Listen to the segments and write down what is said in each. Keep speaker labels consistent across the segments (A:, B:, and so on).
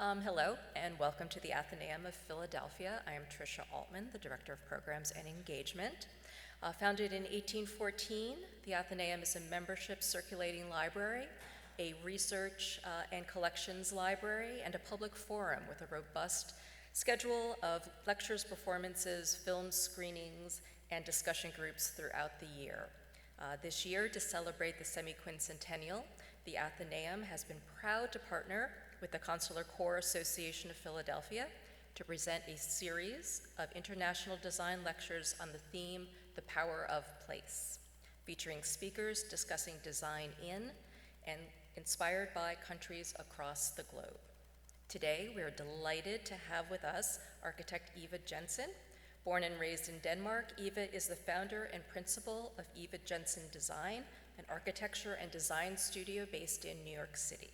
A: Hello, and welcome to the Athenaeum of Philadelphia. I am Tricia Altman, the Director of Programs and Engagement. Founded in 1814, the Athenaeum is a membership circulating library, a research and collections library, and a public forum with a robust schedule of lectures, performances, film screenings, and discussion groups throughout the year. This year, to celebrate the semi-quincentennial, the Athenaeum has been proud to partner with the Consular Corps Association of Philadelphia to present a series of international design lectures on the theme, The Power of Place, featuring speakers discussing design in and inspired by countries across the globe. Today, we are delighted to have with us architect Eva Jensen. Born and raised in Denmark, Eva is the founder and principal of Eva Jensen Design, an architecture and design studio based in New York City.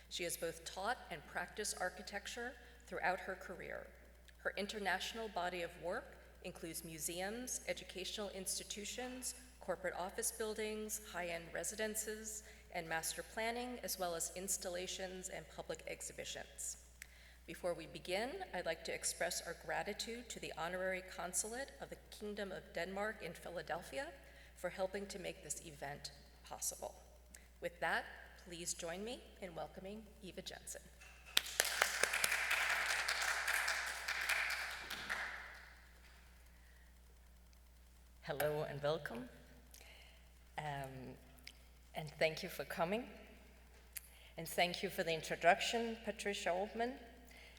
A: She has both taught and practiced architecture throughout her career. Her international body of work includes museums, educational institutions, corporate office buildings, high-end residences, and master planning, as well as installations and public exhibitions. Before we begin, I'd like to express our gratitude to the Honorary Consulate of the Kingdom of Denmark in Philadelphia for helping to make this event possible. With that, please join me in welcoming Eva Jensen.
B: Hello and welcome. And thank you for coming. And thank you for the introduction, Patricia Altman.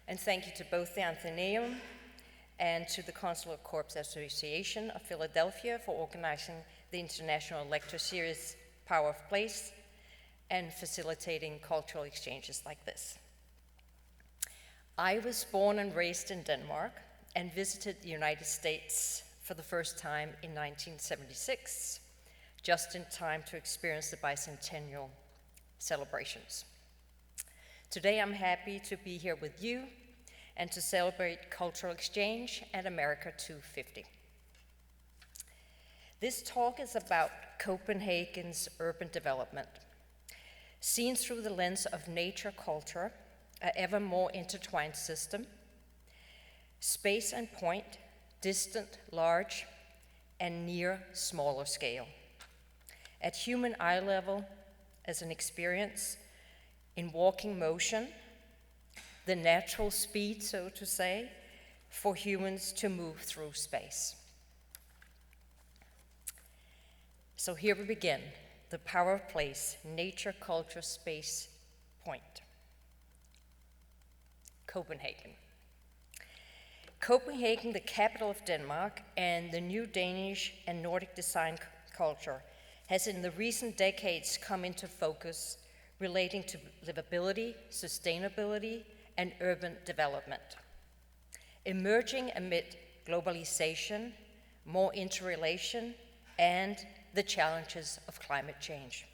B: And thank you to both the Athenaeum and to the Consular Corps Association of Philadelphia for organizing the International Lecture Series, Power of Place, and facilitating cultural exchanges like this. I was born and raised in Denmark and visited the United States for the first time in 1976, just in time to experience the bicentennial celebrations. Today I'm happy to be here with you and to celebrate cultural exchange and America 250. This talk is about Copenhagen's urban development, seen through the lens of nature-culture, an ever more intertwined system, space and point, distant, large, and near, smaller scale. At human eye level, as an experience, in walking motion, the natural speed, so to say, for humans to move through space. So here we begin. The power of place, nature, culture, space, point. Copenhagen. Copenhagen, the capital of Denmark, and the new Danish and Nordic design culture has in the recent decades come into focus relating to livability, sustainability, and urban development. Emerging amid globalization, more interrelation, and the challenges of climate change.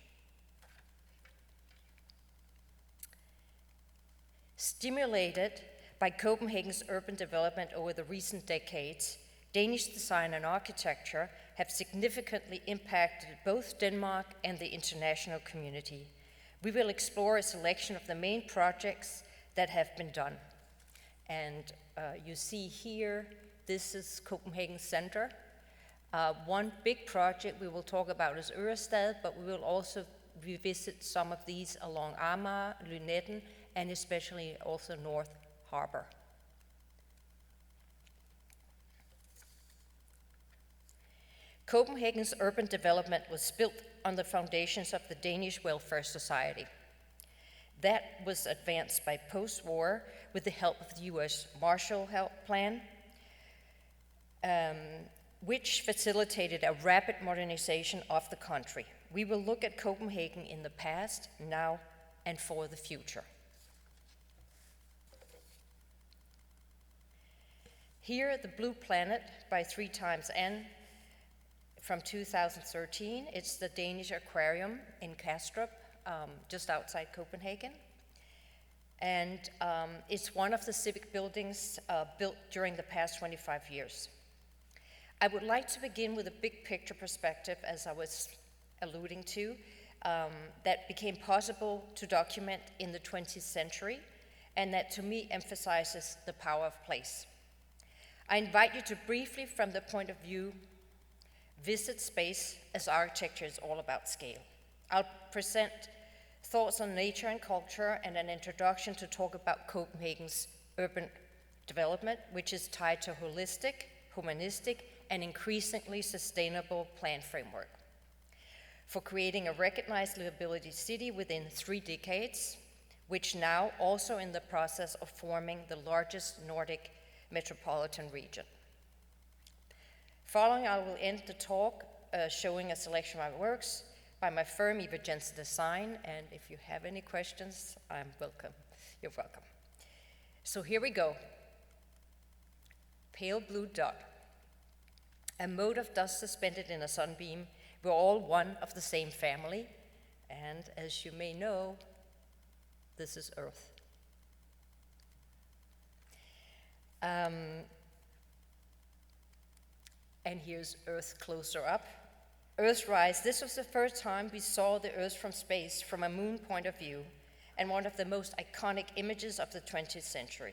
B: Stimulated by Copenhagen's urban development over the recent decades, Danish design and architecture have significantly impacted both Denmark and the international community. We will explore a selection of the main projects that have been done. And you see here, this is Copenhagen Center. One big project we will talk about is Ørestad, but we will also revisit some of these along Amager, Lynetten, and especially also North Harbor. Copenhagen's urban development was built on the foundations of the Danish Welfare Society. That was advanced by post-war with the help of the US Marshall Plan, which facilitated a rapid modernization of the country. We will look at Copenhagen in the past, now, and for the future. Here, the Blue Planet by 3xN from 2013. It's the Danish Aquarium in Kastrup, just outside Copenhagen. And it's one of the civic buildings built during the past 25 years. I would like to begin with a big picture perspective, as I was alluding to, that became possible to document in the 20th century and that to me emphasizes the power of place. I invite you to briefly, from the point of view, visit space, as architecture is all about scale. I'll present thoughts on nature and culture and an introduction to talk about Copenhagen's urban development, which is tied to holistic, humanistic, and increasingly sustainable plan framework for creating a recognized livability city within 3 decades, which now also in the process of forming the largest Nordic metropolitan region. Following, I will end the talk showing a selection of my works by my firm, Jensen Design, and if you have any questions, I'm welcome. You're welcome. So here we go. Pale blue dot. A mote of dust suspended in a sunbeam. We're all one of the same family, and as you may know, this is Earth. And here's Earth closer up. Earthrise, this was the first time we saw the Earth from space from a moon point of view, and one of the most iconic images of the 20th century.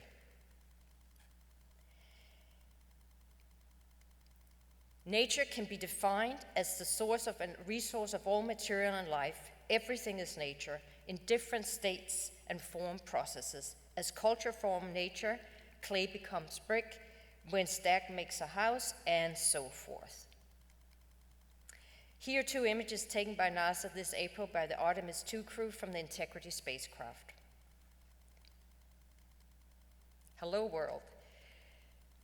B: Nature can be defined as the source of a resource of all material and life. Everything is nature in different states and form processes. As culture forms nature, clay becomes brick, when stack makes a house, and so forth. Here are 2 images taken by NASA this April by the Artemis II crew from the Integrity spacecraft. Hello, world.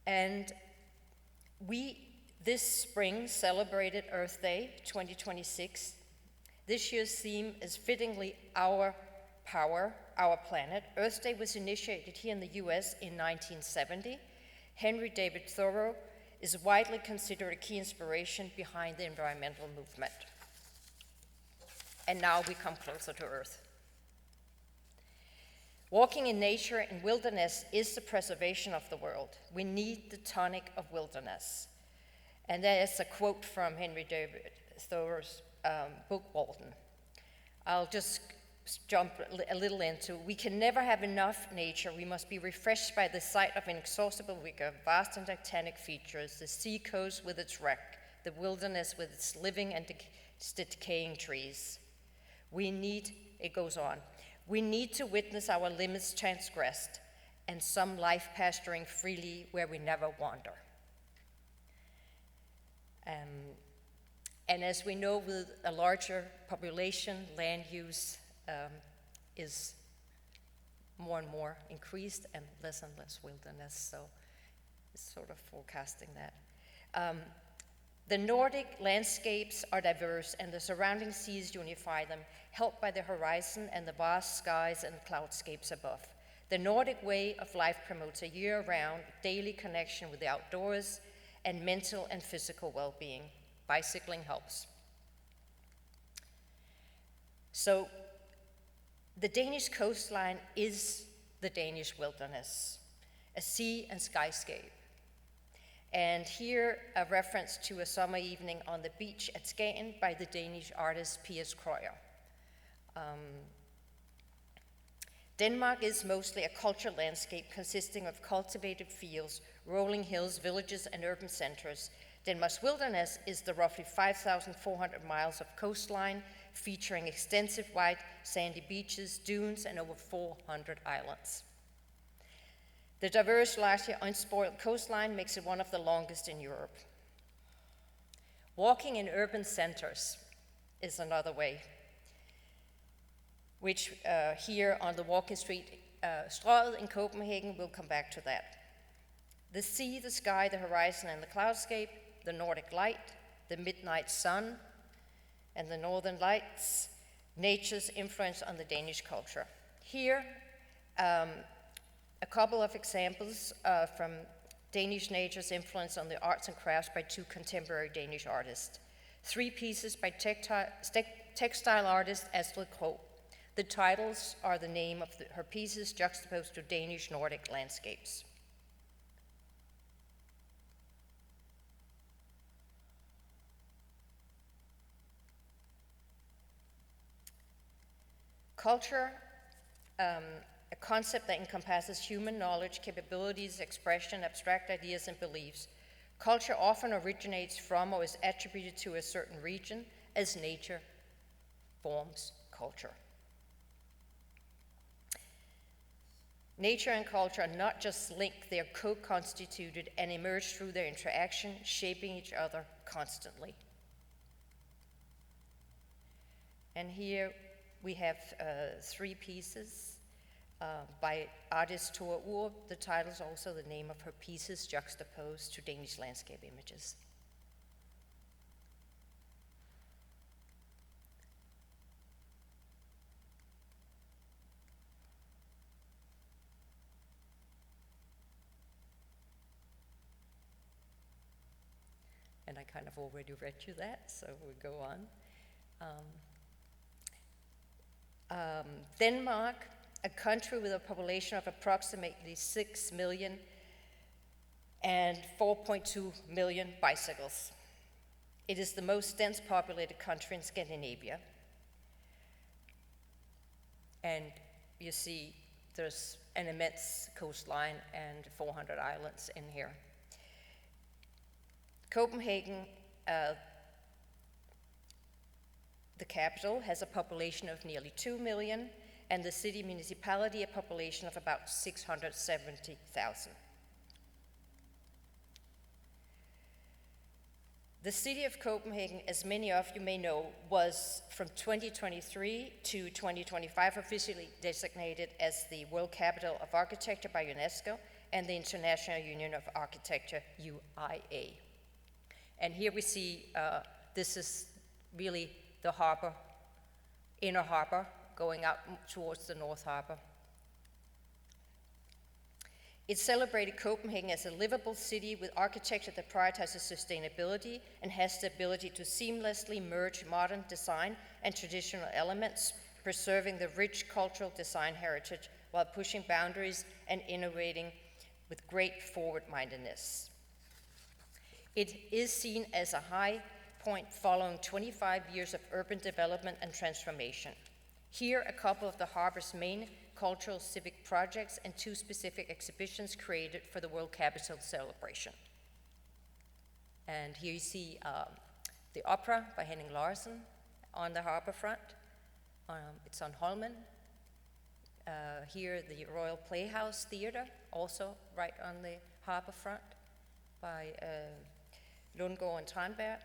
B: And we, this spring, celebrated Earth Day 2026. This year's theme is fittingly our power, our planet. Earth Day was initiated here in the US in 1970. Henry David Thoreau is widely considered a key inspiration behind the environmental movement. And now we come closer to Earth. Walking in nature and wilderness is the preservation of the world. We need the tonic of wilderness. And there is a quote from Henry David Thoreau's book, Walden. I'll just jump a little into, we can never have enough nature. We must be refreshed by the sight of inexhaustible vigor, vast and titanic features, the sea coast with its wreck, the wilderness with its living and decaying trees. We need, it goes on, we need to witness our limits transgressed and some life pasturing freely where we never wander. And as we know, with a larger population, land use is more and more increased and less wilderness, so it's sort of forecasting that. The Nordic landscapes are diverse and the surrounding seas unify them, helped by the horizon and the vast skies and cloudscapes above. The Nordic way of life promotes a year-round daily connection with the outdoors and mental and physical well-being. Bicycling helps. So the Danish coastline is the Danish wilderness, a sea and skyscape. And here a reference to a summer evening on the beach at Skagen by the Danish artist Piers Krøyer. Denmark is mostly a cultural landscape consisting of cultivated fields, rolling hills, villages, and urban centers. Denmark's wilderness is the roughly 5,400 miles of coastline, featuring extensive white sandy beaches, dunes, and over 400 islands. The diverse, largely unspoiled coastline makes it one of the longest in Europe. Walking in urban centers is another way, which here on the walking street, Strøget in Copenhagen, we'll come back to that. The sea, the sky, the horizon, and the cloudscape, the Nordic light, the midnight sun, and the northern lights, nature's influence on the Danish culture. Here, a couple of examples from Danish nature's influence on the arts and crafts by 2 contemporary Danish artists. 3 pieces by textile artist Astrid Krog. The titles are the name of her pieces juxtaposed to Danish Nordic landscapes. Culture, a concept that encompasses human knowledge, capabilities, expression, abstract ideas, and beliefs. Culture often originates from or is attributed to a certain region, as nature forms culture. Nature and culture are not just linked, they are co-constituted and emerge through their interaction, shaping each other constantly. And here we have 3 pieces by artist Thor Ur. The title is also the name of her pieces, juxtaposed to Danish landscape images. And I kind of already read you that, so we'll go on. Denmark, a country with a population of approximately 6 million and 4.2 million bicycles. It is the most dense populated country in Scandinavia. And you see there's an immense coastline and 400 islands in here. Copenhagen, the capital, has a population of nearly 2 million, and the city municipality a population of about 670,000. The city of Copenhagen, as many of you may know, was from 2023 to 2025 officially designated as the World Capital of Architecture by UNESCO and the International Union of Architecture, UIA. And here we see, this is really the harbor, inner harbor, going out towards the North Harbor. It celebrated Copenhagen as a livable city with architecture that prioritizes sustainability and has the ability to seamlessly merge modern design and traditional elements, preserving the rich cultural design heritage while pushing boundaries and innovating with great forward-mindedness. It is seen as a high point following 25 years of urban development and transformation. Here, a couple of the harbor's main cultural civic projects and 2 specific exhibitions created for the World Capital celebration. And here you see the opera by Henning Larsen on the harbor front. It's on Holmen. Here, the Royal Playhouse Theatre, also right on the harbor front by Lundgaard and Tranberg.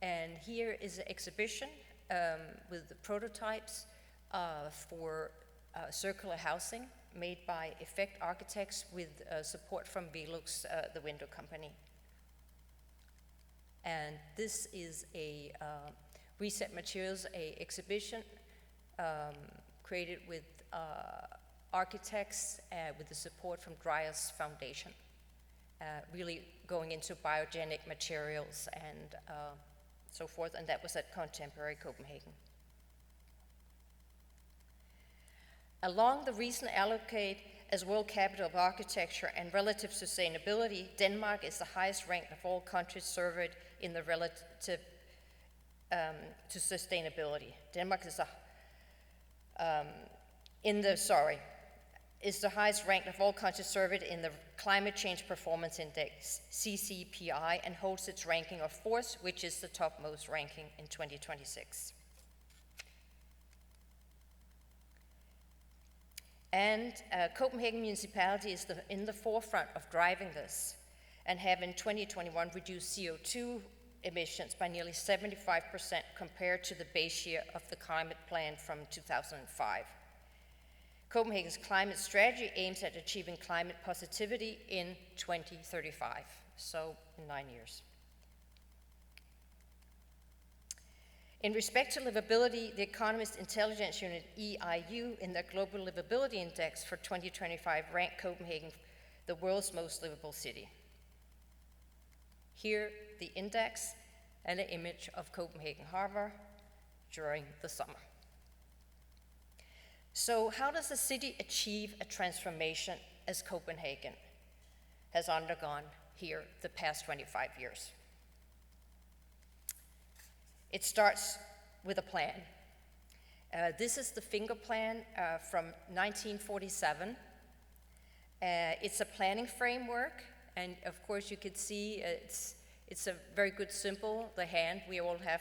B: And here is an exhibition with the prototypes for circular housing made by Effect Architects with support from Velux, the window company. And this is a Reset Materials, a exhibition created with architects with the support from Dreyer's Foundation, really going into biogenic materials and so forth, and that was at Contemporary Copenhagen. Along the recent allocate as World Capital of Architecture and relative sustainability, Denmark is the highest ranked of all countries surveyed in the relative to sustainability. Denmark is the highest ranked of all countries surveyed in the Climate Change Performance Index, CCPI, and holds its ranking of 4th, which is the topmost ranking in 2026. And Copenhagen municipality is in the forefront of driving this, and have in 2021 reduced CO2 emissions by nearly 75% compared to the base year of the climate plan from 2005. Copenhagen's climate strategy aims at achieving climate positivity in 2035, so in 9 years. In respect to livability, the Economist Intelligence Unit, EIU, in their Global Livability Index for 2025 ranked Copenhagen the world's most livable city. Here, the index and an image of Copenhagen Harbor during the summer. So how does a city achieve a transformation as Copenhagen has undergone here the past 25 years? It starts with a plan. This is the finger plan from 1947. It's a planning framework, and of course you could see it's a very good symbol, the hand. We all have,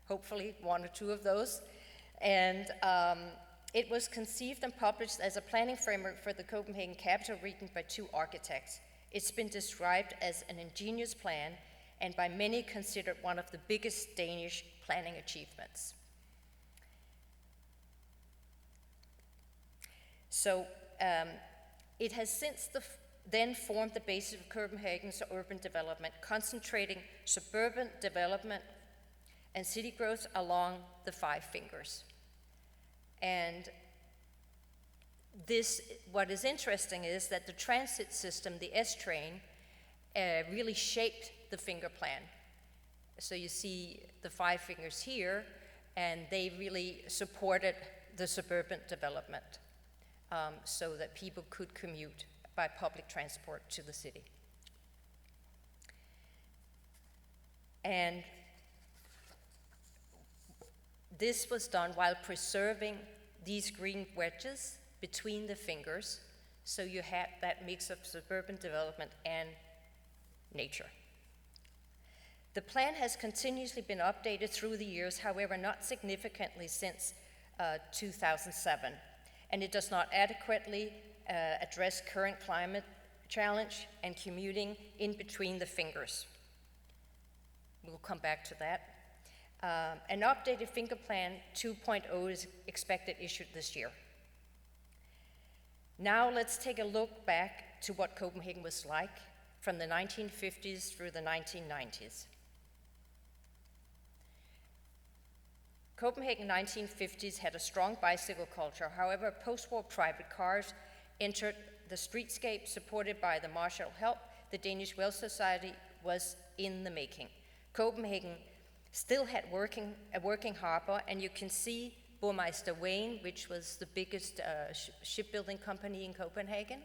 B: hopefully, one or two of those. And it was conceived and published as a planning framework for the Copenhagen capital region by two architects. It's been described as an ingenious plan and by many considered one of the biggest Danish planning achievements. So it has since then formed the basis of Copenhagen's urban development, concentrating suburban development and city growth along the five fingers. And what is interesting is that the transit system, the S-train, really shaped the finger plan. So you see the five fingers here, and they really supported the suburban development so that people could commute by public transport to the city. And this was done while preserving these green wedges between the fingers, so you had that mix of suburban development and nature. The plan has continuously been updated through the years, however, not significantly since 2007, and it does not adequately address current climate challenge and commuting in between the fingers. We'll come back to that. An updated finger plan 2.0 is expected issued this year. Now let's take a look back to what Copenhagen was like from the 1950s through the 1990s. Copenhagen 1950s had a strong bicycle culture. However, post-war private cars entered the streetscape supported by the Marshall help. The Danish Well Society was in the making. Copenhagen still had a working harbor, and you can see Burmeister Wayne, which was the biggest shipbuilding company in Copenhagen.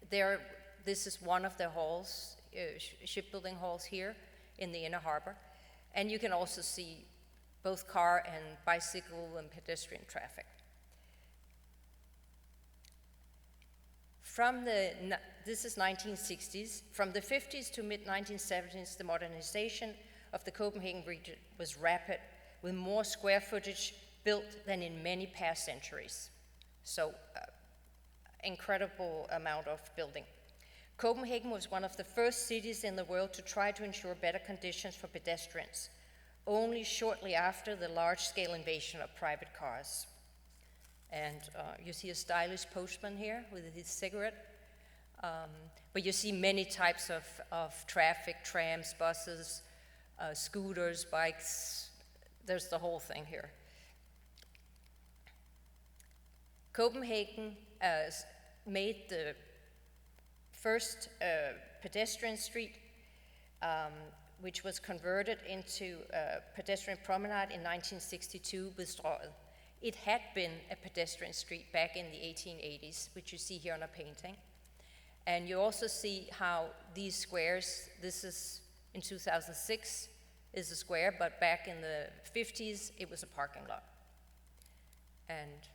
B: This is one of the halls, shipbuilding halls here in the inner harbor. And you can also see both car and bicycle and pedestrian traffic. This is 1960s. From the 50s to mid-1970s, the modernization of the Copenhagen region was rapid, with more square footage built than in many past centuries. So, incredible amount of building. Copenhagen was one of the first cities in the world to try to ensure better conditions for pedestrians, only shortly after the large-scale invasion of private cars. And you see a stylish postman here with his cigarette. But you see many types of traffic, trams, buses, scooters, bikes. There's the whole thing here. Copenhagen made the first pedestrian street, which was converted into a pedestrian promenade in 1962 with Strøget. It had been a pedestrian street back in the 1880s, which you see here on a painting. And you also see how these squares, this is in 2006, is a square, but back in the 50s, it was a parking lot. And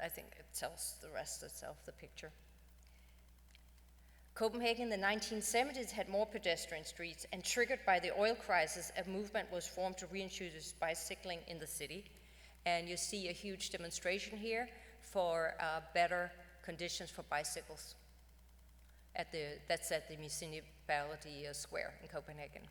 B: I think it tells the rest itself, the picture. Copenhagen in the 1970s had more pedestrian streets, and triggered by the oil crisis, a movement was formed to reintroduce bicycling in the city. And you see a huge demonstration here for better conditions for bicycles. That's at the municipality square in Copenhagen.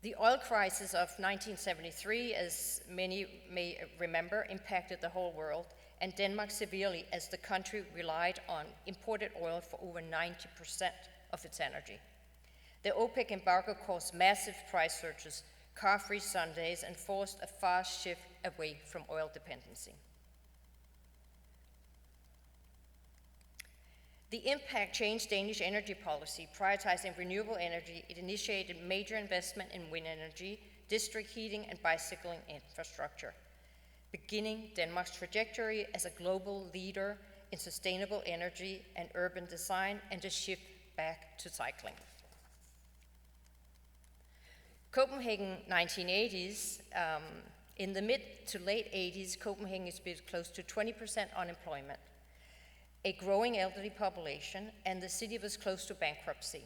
B: The oil crisis of 1973, as many may remember, impacted the whole world, and Denmark severely, as the country relied on imported oil for over 90% of its energy. The OPEC embargo caused massive price surges, car-free Sundays, and forced a fast shift away from oil dependency. The impact changed Danish energy policy, prioritizing renewable energy. It initiated major investment in wind energy, district heating, and bicycling infrastructure, beginning Denmark's trajectory as a global leader in sustainable energy and urban design, and a shift back to cycling. Copenhagen 1980s, in the mid to late 80s, Copenhagen experienced close to 20% unemployment, a growing elderly population, and the city was close to bankruptcy.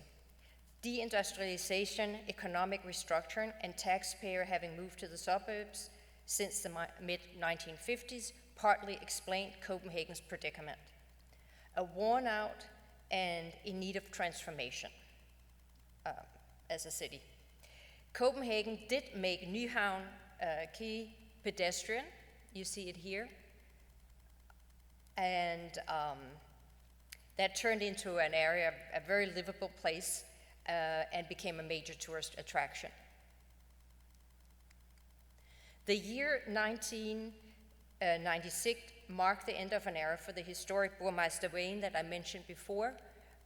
B: Deindustrialization, economic restructuring, and taxpayer having moved to the suburbs since the mid-1950s partly explained Copenhagen's predicament. A worn out and in need of transformation as a city. Copenhagen did make Nyhavn Quay pedestrian, you see it here, and that turned into an area, a very livable place, and became a major tourist attraction. The year 1996 marked the end of an era for the historic Burmeistervejen that I mentioned before,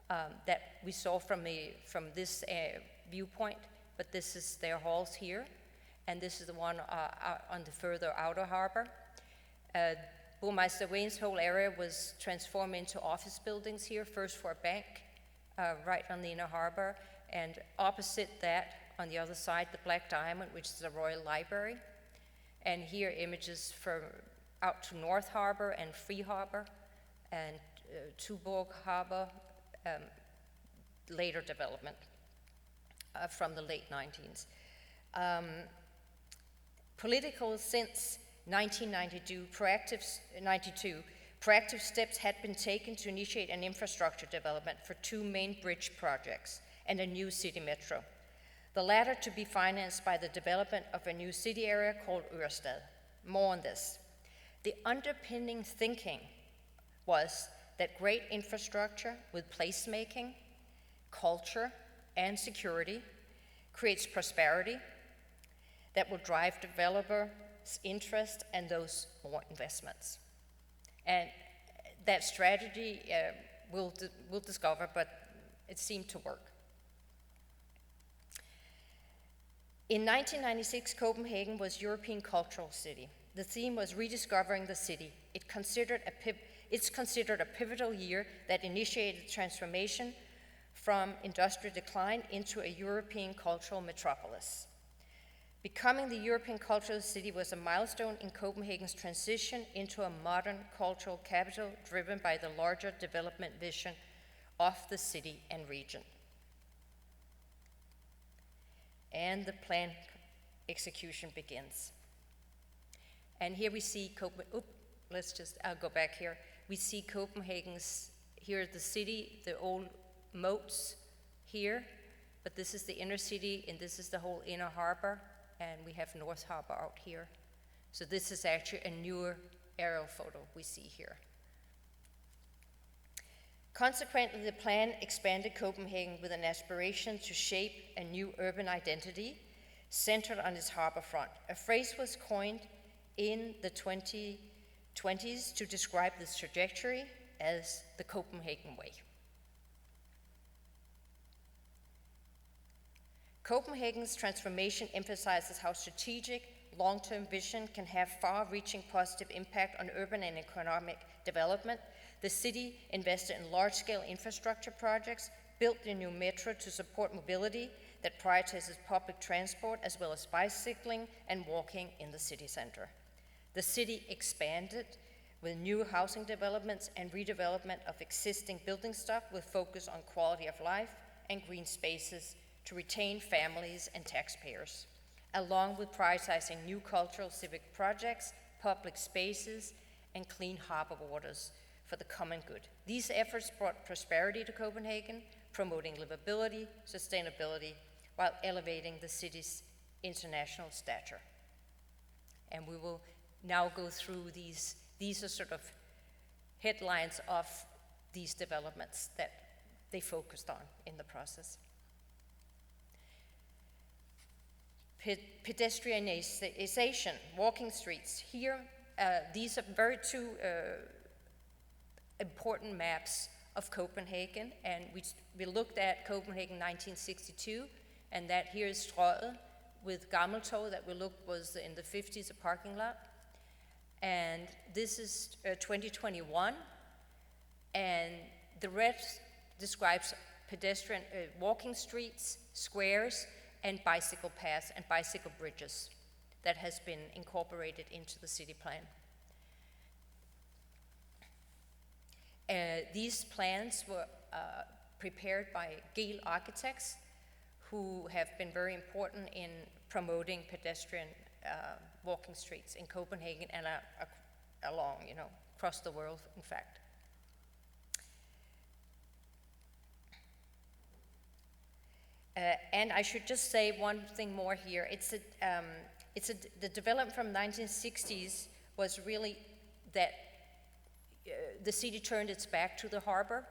B: that we saw from this viewpoint, but this is their halls here, and this is the one on the further outer harbor. Burmeistervejen's whole area was transformed into office buildings here, first for a bank, right on the inner harbor, and opposite that, on the other side, the Black Diamond, which is the Royal Library. And here images from out to North Harbor and Free Harbor, and Tuborg Harbor, later development from the late 19s. Political since 1992, proactive steps had been taken to initiate an infrastructure development for 2 main bridge projects and a new city metro, the latter to be financed by the development of a new city area called Ørestad. More on this. The underpinning thinking was that great infrastructure with placemaking, culture, and security creates prosperity that will drive developers' interest and those more investments. And that strategy we'll discover, but it seemed to work. In 1996, Copenhagen was European Cultural City. The theme was rediscovering the city. It's considered a pivotal year that initiated the transformation from industrial decline into a European cultural metropolis. Becoming the European Cultural City was a milestone in Copenhagen's transition into a modern cultural capital driven by the larger development vision of the city and region. And the plan execution begins. And here we see I'll go back here. We see Copenhagen's, here the city, the old moats here, but this is the inner city, and this is the whole inner harbor, and we have North Harbor out here. So this is actually a newer aerial photo we see here. Consequently, the plan expanded Copenhagen with an aspiration to shape a new urban identity centered on its harbor front. A phrase was coined in the 2020s to describe this trajectory as the Copenhagen way. Copenhagen's transformation emphasizes how strategic long-term vision can have far-reaching positive impact on urban and economic development. The city invested in large-scale infrastructure projects, built a new metro to support mobility that prioritizes public transport as well as bicycling and walking in the city center. The city expanded with new housing developments and redevelopment of existing building stock with focus on quality of life and green spaces to retain families and taxpayers, along with prioritizing new cultural civic projects, public spaces, and clean harbor waters for the common good. These efforts brought prosperity to Copenhagen, promoting livability, sustainability, while elevating the city's international stature. And we will now go through these. These are sort of headlines of these developments that they focused on in the process. Pedestrianization, walking streets. Here, these are two important maps of Copenhagen, and we looked at Copenhagen 1962, and that here is Strøget with Gammeltorv that we looked was in the 50s, a parking lot. And this is 2021, and the red describes pedestrian walking streets, squares, and bicycle paths and bicycle bridges that has been incorporated into the city plan. These plans were prepared by Geel architects, who have been very important in promoting pedestrian walking streets in Copenhagen and along, across the world, in fact. And I should just say one thing more here. The development from 1960s was really that the city turned its back to the harbor,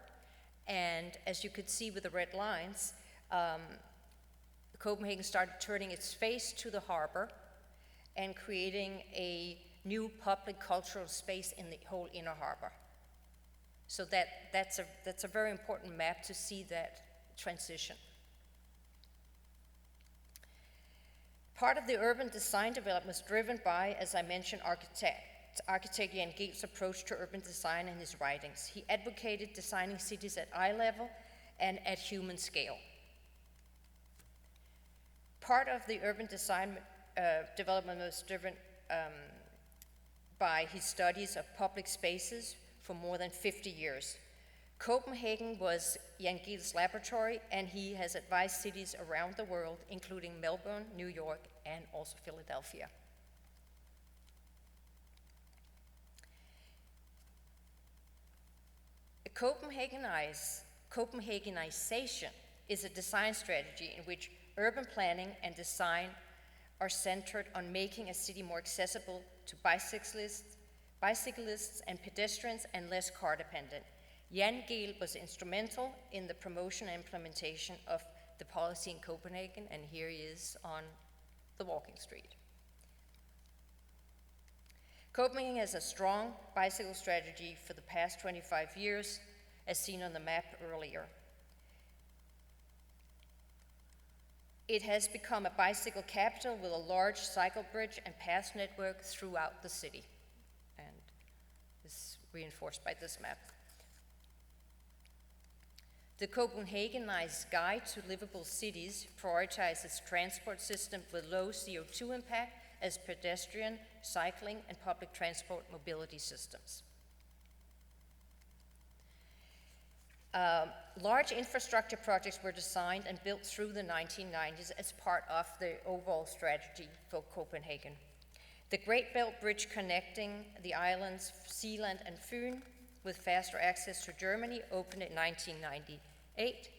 B: and as you could see with the red lines, Copenhagen started turning its face to the harbor and creating a new public cultural space in the whole inner harbor. So that's a very important map to see that transition. Part of the urban design development was driven by, as I mentioned, architect Jan Geel's approach to urban design in his writings. He advocated designing cities at eye level and at human scale. Part of the urban design development was driven by his studies of public spaces for more than 50 years. Copenhagen was Jan Geel's laboratory, and he has advised cities around the world, including Melbourne, New York, and also Philadelphia. Copenhagenization is a design strategy in which urban planning and design are centered on making a city more accessible to bicyclists and pedestrians and less car dependent. Jan Geel was instrumental in the promotion and implementation of the policy in Copenhagen, and here he is on the walking street. Copenhagen has a strong bicycle strategy for the past 25 years, as seen on the map earlier. It has become a bicycle capital with a large cycle bridge and path network throughout the city, and this is reinforced by this map. The Copenhagenized Guide to Livable Cities prioritizes transport system with low CO2 impact as pedestrian, cycling, and public transport mobility systems. Large infrastructure projects were designed and built through the 1990s as part of the overall strategy for Copenhagen. The Great Belt Bridge connecting the islands Sealand and Fyn with faster access to Germany opened in 1998,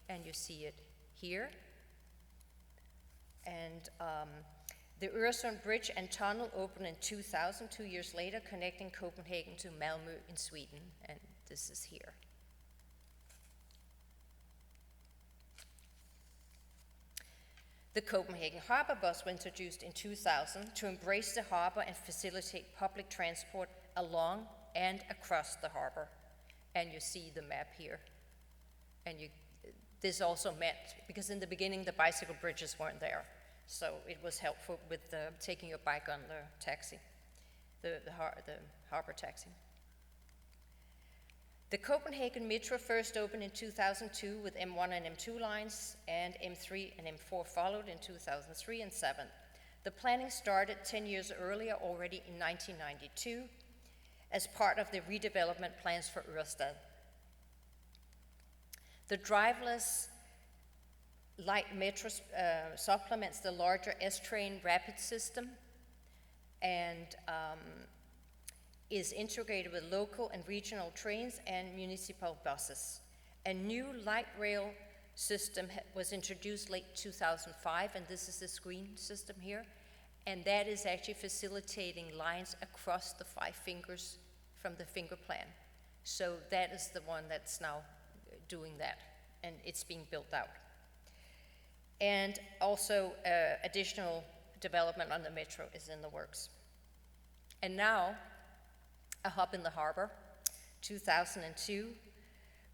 B: and you see it here. And the Øresund Bridge and Tunnel opened in 2000, 2 years later, connecting Copenhagen to Malmö in Sweden, and this is here. The Copenhagen Harbour Bus was introduced in 2000 to embrace the harbour and facilitate public transport along and across the harbour. And you see the map here. And this also meant, because in the beginning the bicycle bridges weren't there, so it was helpful with taking your bike on the taxi, the harbour taxi. The Copenhagen Metro first opened in 2002 with M1 and M2 lines, and M3 and M4 followed in 2003 and 2007. The planning started 10 years earlier, already in 1992, as part of the redevelopment plans for Ørestad. The driverless light metro supplements the larger S-train rapid system and is integrated with local and regional trains and municipal buses. A new light rail system was introduced late 2005, and this is the screen system here, and that is actually facilitating lines across the 5 fingers from the finger plan. So that is the one that's now doing that, and it's being built out. And also additional development on the metro is in the works. And now, a hub in the harbor, 2002.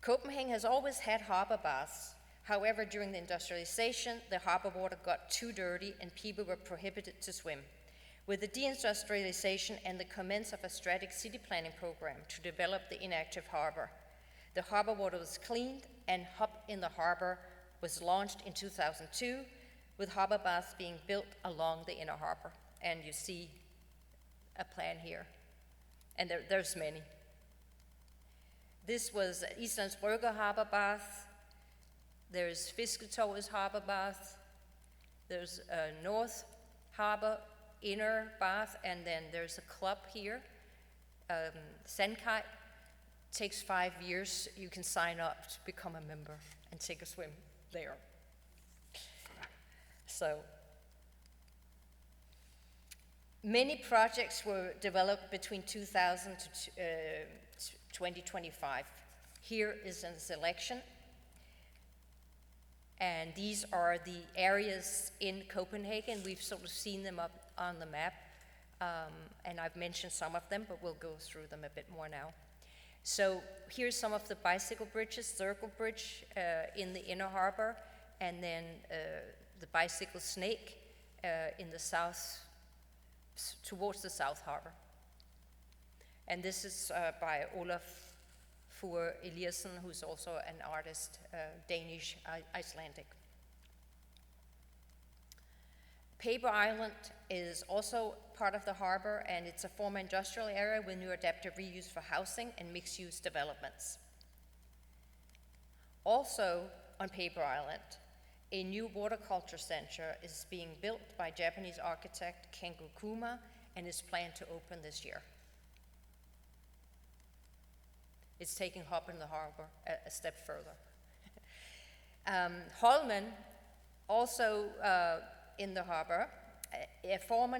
B: Copenhagen has always had harbor baths. However, during the industrialization, the harbor water got too dirty and people were prohibited to swim. With the deindustrialization and the commence of a strategic city planning program to develop the inactive harbor, the harbor water was cleaned and Hub in the Harbor was launched in 2002 with harbor baths being built along the inner harbor. And you see a plan here. And there's many. This was Islands Brygge harbor bath. There's Fisketorvets harbor bath. There's North Harbor inner bath, and then there's a club here, Sandkaj. Takes 5 years. You can sign up to become a member and take a swim there. So, many projects were developed between 2000 to 2025. Here is a selection. And these are the areas in Copenhagen. We've sort of seen them up on the map. And I've mentioned some of them, but we'll go through them a bit more now. So here's some of the bicycle bridges, Circle Bridge in the inner harbor, and then the bicycle snake in the south, towards the South Harbor. And this is by Olaf Fur Eliassen, who's also an artist, Danish, Icelandic. Paper Island is also part of the harbor, and it's a former industrial area with new adaptive reuse for housing and mixed-use developments. Also on Paper Island, a new waterculture center is being built by Japanese architect Kengo Kuma and is planned to open this year. It's taking Hop in the Harbor a step further. Holmen, also in the harbor, a former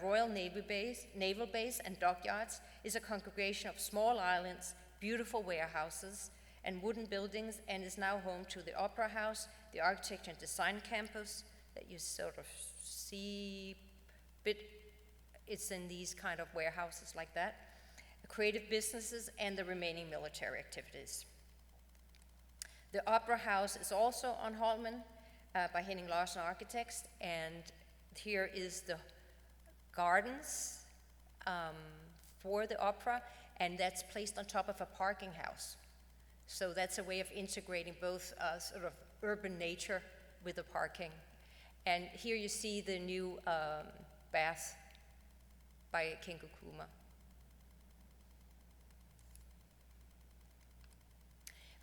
B: Royal Naval Base and dockyards, is a congregation of small islands, beautiful warehouses, and wooden buildings, and is now home to the Opera House, the Architecture and Design Campus that you sort of see. It's in these kind of warehouses like that. Creative businesses, and the remaining military activities. The Opera House is also on Holmen by Henning Larsen Architects, and here is the gardens for the opera, and that's placed on top of a parking house. So that's a way of integrating both sort of urban nature with the parking. And here you see the new bath by Kengo Kuma.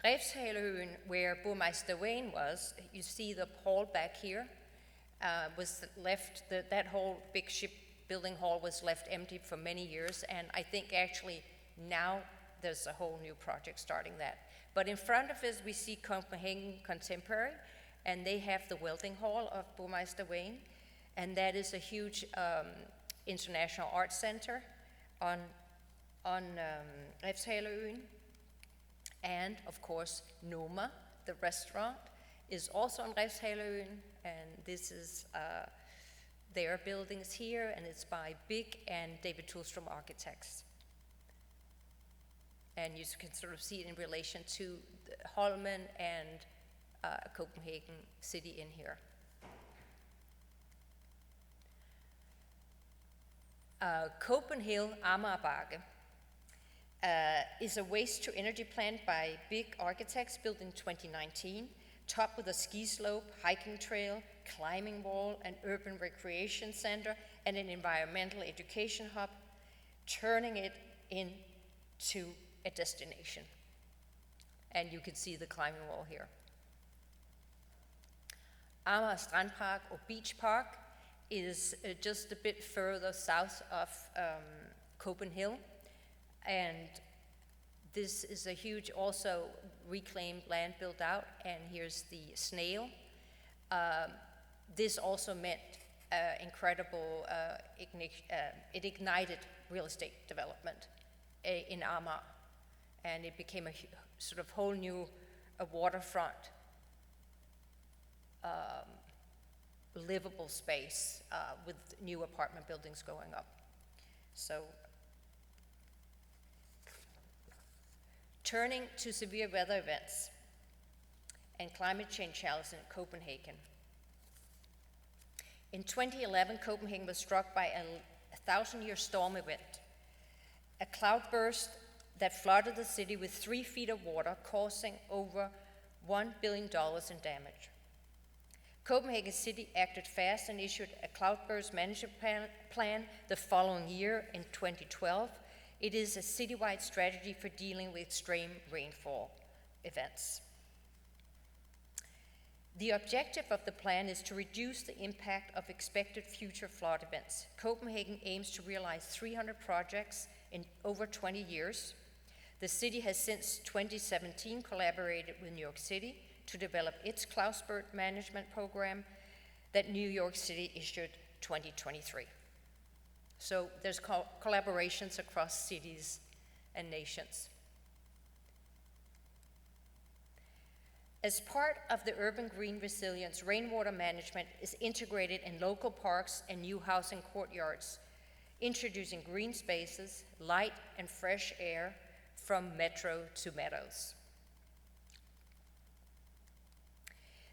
B: Refshaleøen, where Burmeister Wayne was, you see the hall back here, was left, that whole big shipbuilding hall was left empty for many years, and I think actually now there's a whole new project starting that. But in front of us we see Copenhagen Contemporary, and they have the welding hall of Burmeister Wayne, and that is a huge international art center on Refshaleøen. And of course, Noma, the restaurant, is also on Refshaleøen, and this is their buildings here, and it's by Big and David Tulstrom Architects. And you can sort of see it in relation to Holmen and Copenhagen city in here. Copenhagen Amagerbakke is a waste-to-energy plant by Big Architects built in 2019, topped with a ski slope, hiking trail, climbing wall, an urban recreation center, and an environmental education hub, turning it into a destination. And you can see the climbing wall here. Amager Strandpark, or Beach Park, is just a bit further south of Copenhagen. And this is a huge, also reclaimed land built out, and here's the snail. This also meant incredible, it ignited real estate development in Amager, and it became a sort of whole new waterfront livable space with new apartment buildings going up. So, turning to severe weather events and climate change challenges in Copenhagen. In 2011, Copenhagen was struck by a 1,000-year storm event, a cloudburst that flooded the city with 3 feet of water, causing over $1 billion in damage. Copenhagen City acted fast and issued a cloudburst management plan the following year in 2012. It is a citywide strategy for dealing with extreme rainfall events. The objective of the plan is to reduce the impact of expected future flood events. Copenhagen aims to realize 300 projects in over 20 years. The city has since 2017 collaborated with New York City to develop its cloudburst management program that New York City issued 2023. So there's collaborations across cities and nations. As part of the urban green resilience, rainwater management is integrated in local parks and new housing courtyards, introducing green spaces, light and fresh air from metro to meadows.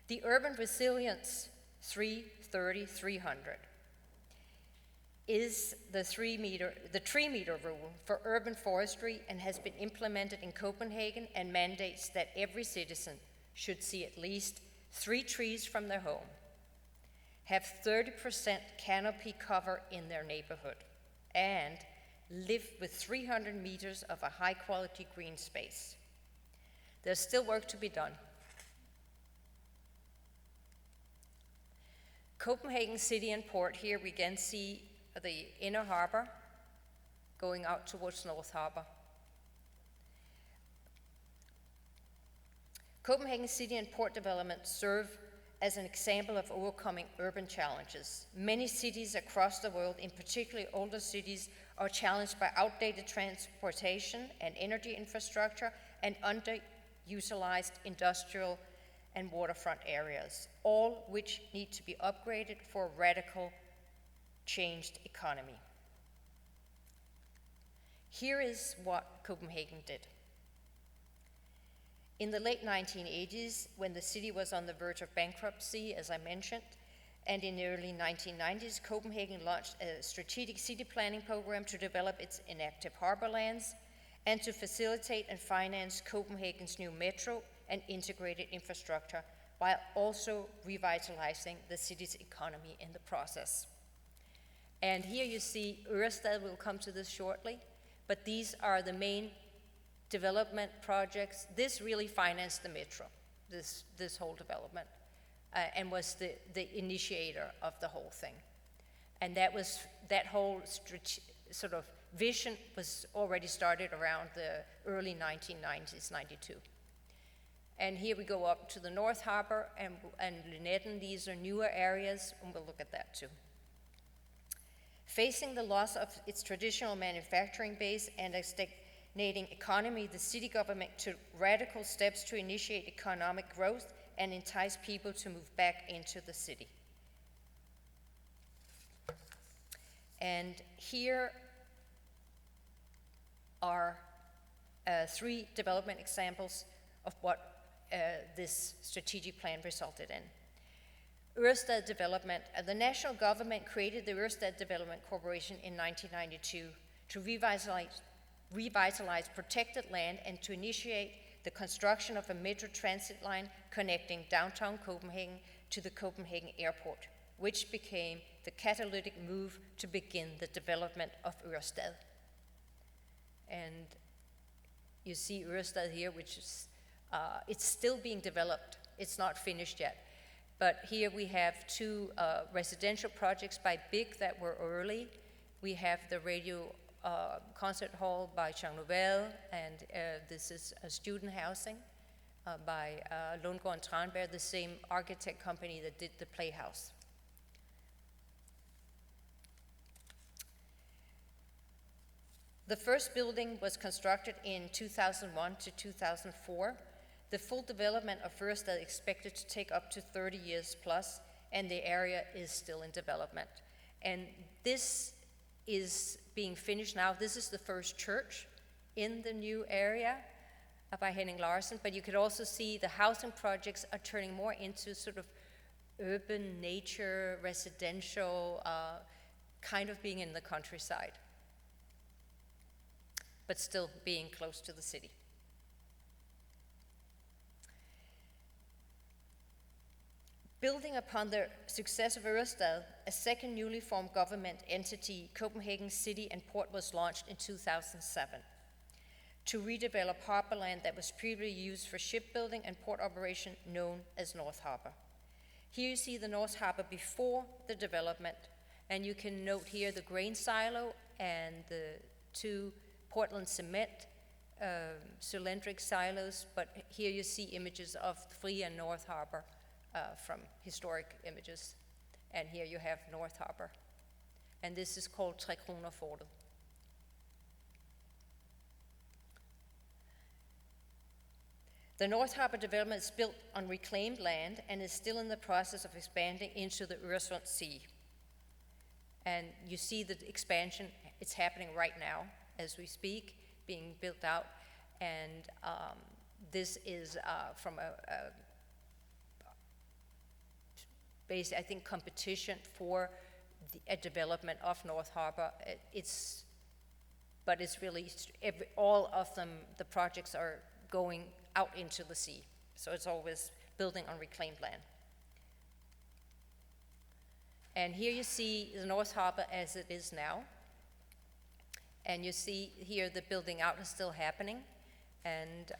B: The Urban Resilience 330-300 is the tree meter rule for urban forestry and has been implemented in Copenhagen and mandates that every citizen should see at least 3 trees from their home, have 30% canopy cover in their neighborhood, and live with 300 meters of a high-quality green space. There's still work to be done. Copenhagen City and Port, here we again see the inner harbor going out towards North Harbor. Copenhagen City and Port development serve as an example of overcoming urban challenges. Many cities across the world, in particular older cities, are challenged by outdated transportation and energy infrastructure and underutilized industrial and waterfront areas, all which need to be upgraded for a radical changed economy. Here is what Copenhagen did. In the late 1980s, when the city was on the verge of bankruptcy, as I mentioned, and in the early 1990s, Copenhagen launched a strategic city planning program to develop its inactive harbor lands and to facilitate and finance Copenhagen's new metro and integrated infrastructure, while also revitalizing the city's economy in the process. And here you see Ørsted, we'll come to this shortly, but these are the main development projects. This really financed the metro, this whole development, and was the initiator of the whole thing. And that whole sort of vision was already started around the early 1990s, 92. And here we go up to the North Harbor and Lynetten. These are newer areas, and we'll look at that too. Facing the loss of its traditional manufacturing base and a stagnating economy, the city government took radical steps to initiate economic growth and entice people to move back into the city. And here are 3 development examples of what this strategic plan resulted in. Ørsted Development. The national government created the Ørsted Development Corporation in 1992 to revitalize protected land and to initiate the construction of a metro transit line connecting downtown Copenhagen to the Copenhagen airport, which became the catalytic move to begin the development of Ørsted. And you see Ørsted here, which is, it's still being developed. It's not finished yet. But here we have 2 residential projects by Big that were early. We have the radio concert hall by Jean Nouvel, and this is a student housing by Lundgaard & Tranberg, the same architect company that did the Playhouse. The first building was constructed in 2001 to 2004. The full development of Ørsted is expected to take up to 30 years plus, and the area is still in development. And this is being finished now. This is the first church in the new area by Henning Larsen, but you could also see the housing projects are turning more into sort of urban nature, residential, kind of being in the countryside, but still being close to the city. Building upon the success of Ørestad, a second newly formed government entity, Copenhagen City and Port, was launched in 2007 to redevelop harbor land that was previously used for shipbuilding and port operation, known as North Harbor. Here you see the North Harbor before the development, and you can note here the grain silo and the two Portland cement cylindric silos, but here you see images of Fria and North Harbor from historic images. And here you have North Harbor. And this is called Tre Kroner Fortet. The North Harbor development is built on reclaimed land and is still in the process of expanding into the Øresund Sea. And you see the expansion, it's happening right now as we speak, being built out. And this is from I think, competition for a development of North Harbor. But it's really, all of them, the projects are going out into the sea. So it's always building on reclaimed land. And here you see the North Harbor as it is now. And you see here the building out is still happening. And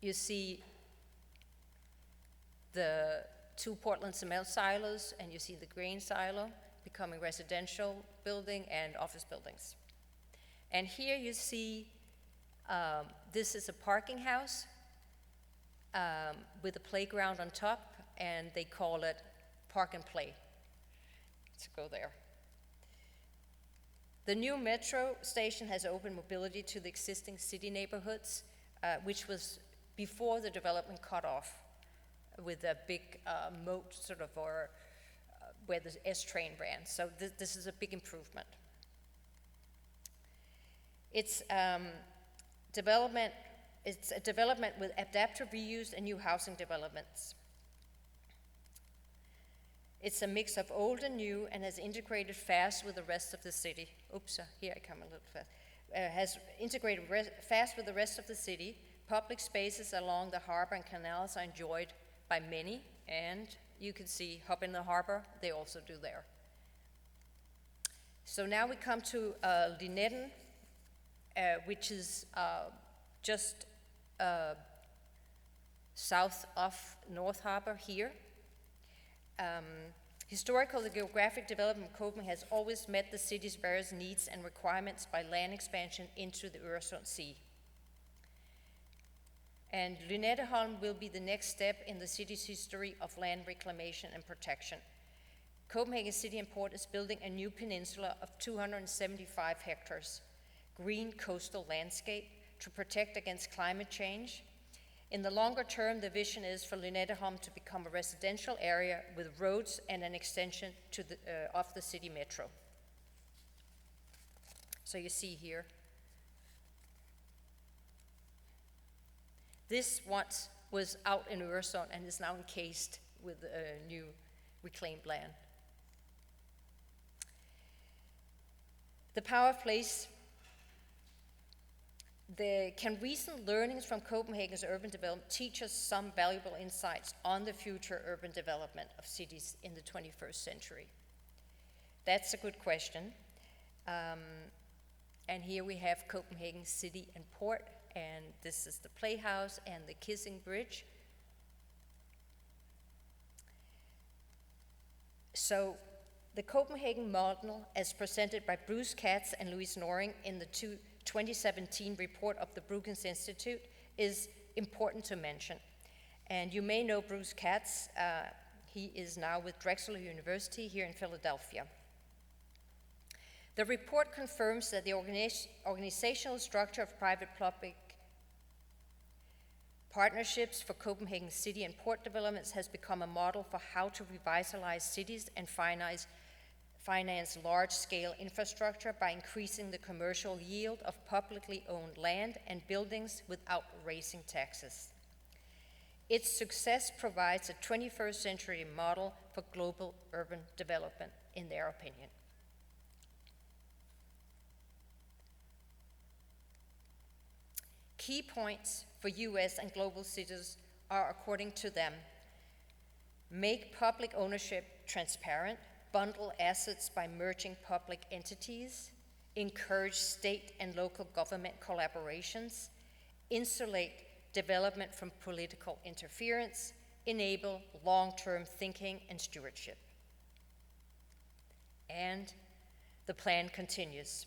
B: you see the two Portland cement silos, and you see the grain silo becoming residential building and office buildings. And here you see, this is a parking house with a playground on top, and they call it Park and Play. Let's go there. The new metro station has open mobility to the existing city neighborhoods, which was before the development cut off with a big moat sort of, or where the S-train ran. So this is a big improvement. It's a development with adaptive reuse and new housing developments. It's a mix of old and new and has integrated fast with the rest of the city. Oops, here I come a little fast. Has integrated fast with the rest of the city. Public spaces along the harbor and canals are enjoyed by many, and you can see Hop in the Harbor, they also do there. So now we come to Lynetten, which is just south of North Harbor here. Historical and geographic development of Copenhagen has always met the city's various needs and requirements by land expansion into the Øresund Sea. And Lynetteholm will be the next step in the city's history of land reclamation and protection. Copenhagen City and Port is building a new peninsula of 275 hectares, green coastal landscape to protect against climate change. In the longer term, the vision is for Lynetteholm to become a residential area with roads and an extension to of the city metro. So you see here. This once was out in Øresund and is now encased with new reclaimed land. The power of place. Can recent learnings from Copenhagen's urban development teach us some valuable insights on the future urban development of cities in the 21st century? That's a good question. And here we have Copenhagen City and Port, and this is the Playhouse and the Kissing Bridge. So the Copenhagen model, as presented by Bruce Katz and Louise Noring in the 2017 report of the Brookings Institute, is important to mention. And you may know Bruce Katz. He is now with Drexel University here in Philadelphia. The report confirms that the organizational structure of private-public partnerships for Copenhagen City and Port developments has become a model for how to revitalize cities and finance large-scale infrastructure by increasing the commercial yield of publicly owned land and buildings without raising taxes. Its success provides a 21st century model for global urban development, in their opinion. Key points for US and global cities are, according to them, make public ownership transparent, bundle assets by merging public entities, encourage state and local government collaborations, insulate development from political interference, enable long-term thinking and stewardship. And the plan continues.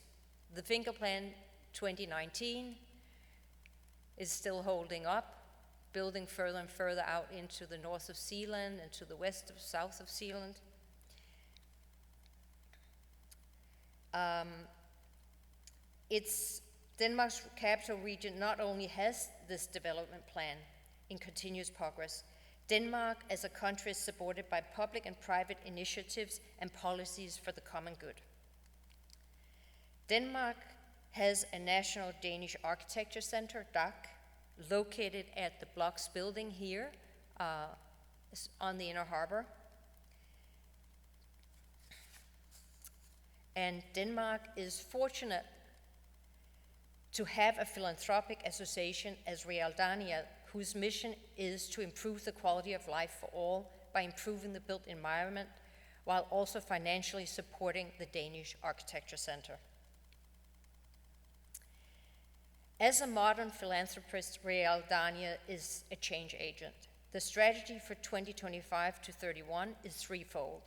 B: The Finger Plan 2019 is still holding up, building further and further out into the north of Zealand and to the south of Zealand. Denmark's capital region not only has this development plan in continuous progress, Denmark as a country is supported by public and private initiatives and policies for the common good. Denmark has a National Danish Architecture Center, DAC, located at the Blocks building here on the Inner Harbor. And Denmark is fortunate to have a philanthropic association as Realdania, whose mission is to improve the quality of life for all by improving the built environment, while also financially supporting the Danish Architecture Center. As a modern philanthropist, Realdania is a change agent. The strategy for 2025 to 31 is threefold.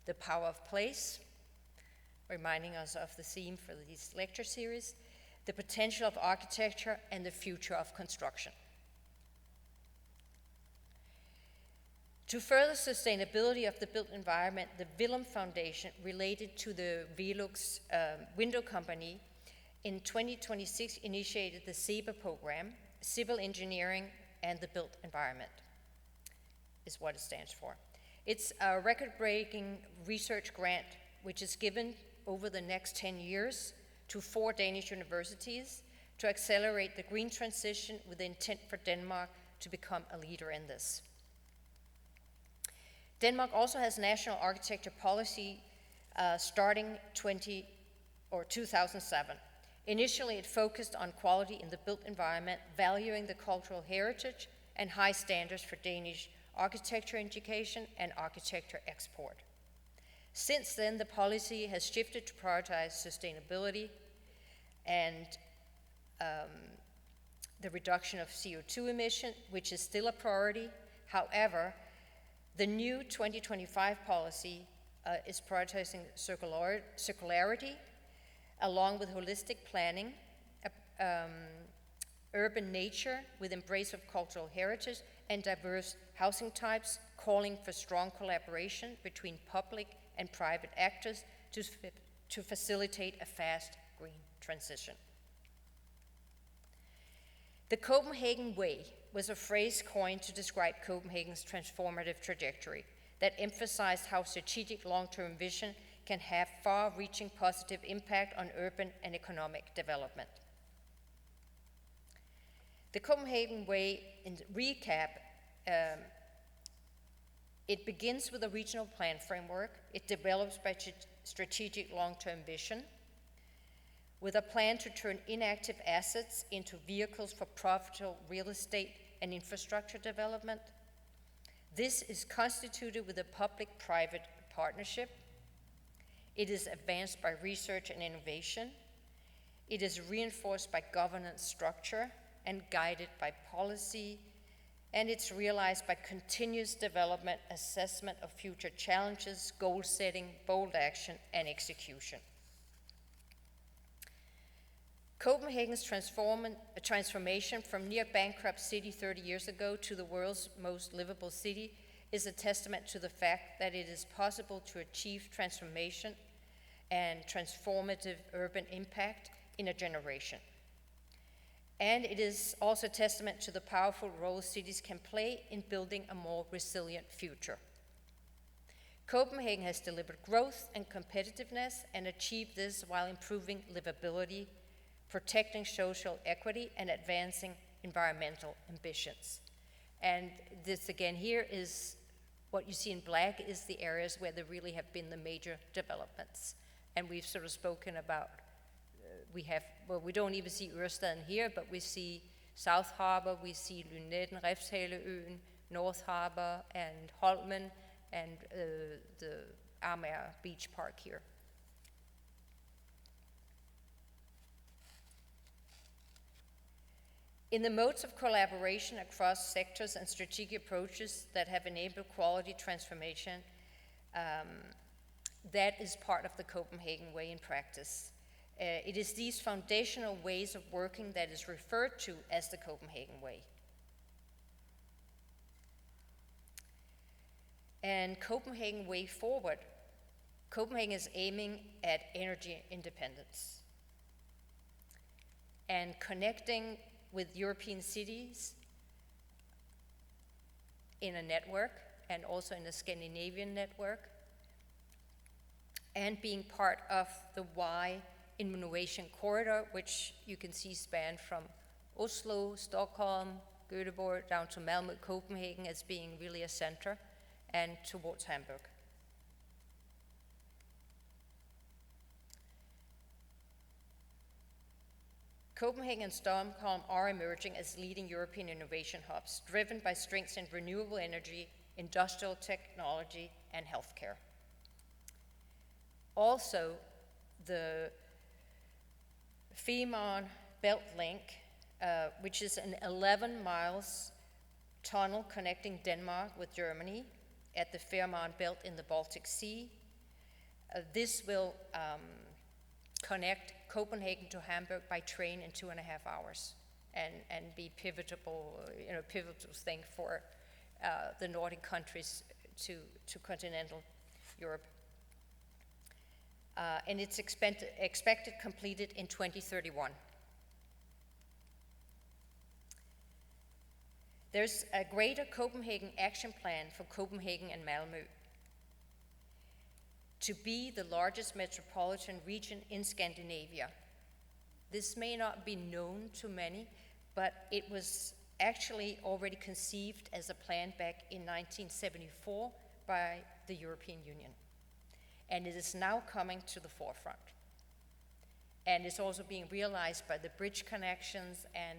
B: The power of place, reminding us of the theme for this lecture series, the potential of architecture, and the future of construction. To further sustainability of the built environment, the Willem Foundation, related to the Velux window company, in 2026 initiated the SEBA program, Civil Engineering and the Built Environment, is what it stands for. It's a record-breaking research grant which is given over the next 10 years to 4 Danish universities to accelerate the green transition with the intent for Denmark to become a leader in this. Denmark also has national architecture policy starting 2007. Initially, it focused on quality in the built environment, valuing the cultural heritage and high standards for Danish architecture education and architecture export. Since then, the policy has shifted to prioritize sustainability and the reduction of CO2 emission, which is still a priority. However, the new 2025 policy is prioritizing circularity, along with holistic planning, urban nature with embrace of cultural heritage, and diverse housing types, calling for strong collaboration between public and private actors to facilitate a fast green transition. The Copenhagen Way was a phrase coined to describe Copenhagen's transformative trajectory that emphasized how strategic long-term vision can have far-reaching positive impact on urban and economic development. The Copenhagen Way, in recap, it begins with a regional plan framework. It develops by strategic long-term vision, with a plan to turn inactive assets into vehicles for profitable real estate and infrastructure development. This is constituted with a public-private partnership. It is advanced by research and innovation. It is reinforced by governance structure and guided by policy. And it's realized by continuous development, assessment of future challenges, goal setting, bold action, and execution. Copenhagen's transformation from near bankrupt city 30 years ago to the world's most livable city is a testament to the fact that it is possible to achieve transformation and transformative urban impact in a generation. And it is also a testament to the powerful role cities can play in building a more resilient future. Copenhagen has delivered growth and competitiveness and achieved this while improving livability, protecting social equity, and advancing environmental ambitions. And this again here is what you see in black is the areas where there really have been the major developments. And we've sort of spoken about, we don't even see Ørestaden here, but we see South Harbor, we see Lynetten, Refshaleøen, North Harbor and Holmen and the Amager Beach Park here. In the modes of collaboration across sectors and strategic approaches that have enabled quality transformation, that is part of the Copenhagen way in practice. It is these foundational ways of working that is referred to as the Copenhagen way. And Copenhagen way forward, Copenhagen is aiming at energy independence and connecting with European cities in a network and also in a Scandinavian network, and being part of the Y Innovation Corridor, which you can see span from Oslo, Stockholm, Göteborg, down to Malmö, Copenhagen as being really a center, and towards Hamburg. Copenhagen and Stockholm are emerging as leading European innovation hubs, driven by strengths in renewable energy, industrial technology, and healthcare. Also, the Fehmarn Belt Link, which is an 11 miles tunnel connecting Denmark with Germany at the Fehmarn Belt in the Baltic Sea. This will connect Copenhagen to Hamburg by train in 2.5 hours and be pivotal thing for the Nordic countries to continental Europe. And it's expected completed in 2031. There's a greater Copenhagen action plan for Copenhagen and Malmö to be the largest metropolitan region in Scandinavia. This may not be known to many, but it was actually already conceived as a plan back in 1974 by the European Union. And it is now coming to the forefront. And it's also being realized by the bridge connections and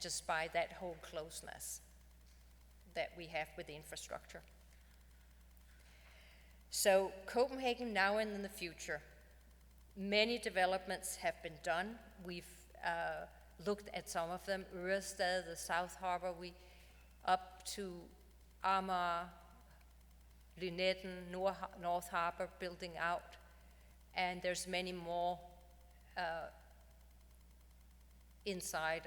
B: just by that whole closeness that we have with the infrastructure. So Copenhagen now and in the future, many developments have been done. We've looked at some of them. Ørestad, the South Harbor, up to Amager, Lynetten, North Harbor building out, and there's many more inside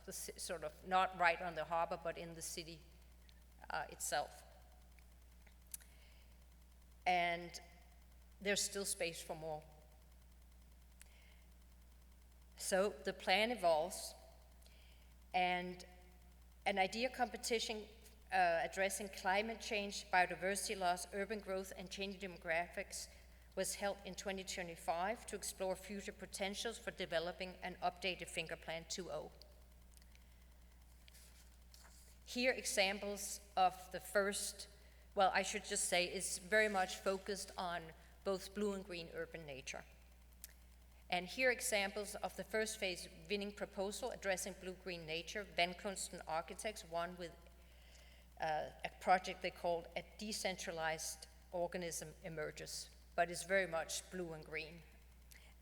B: the sort of, not right on the harbor, but in the city itself. And there's still space for more. So the plan evolves, and an idea competition addressing climate change, biodiversity loss, urban growth, and changing demographics was held in 2025 to explore future potentials for developing an updated Finger Plan 2.0. Here examples of the first, well, I should just say it's very much focused on both blue and green urban nature. And here examples of the first phase winning proposal addressing blue-green nature. Vandkunsten Architects won with a project they called A Decentralized Organism Emerges, but it's very much blue and green.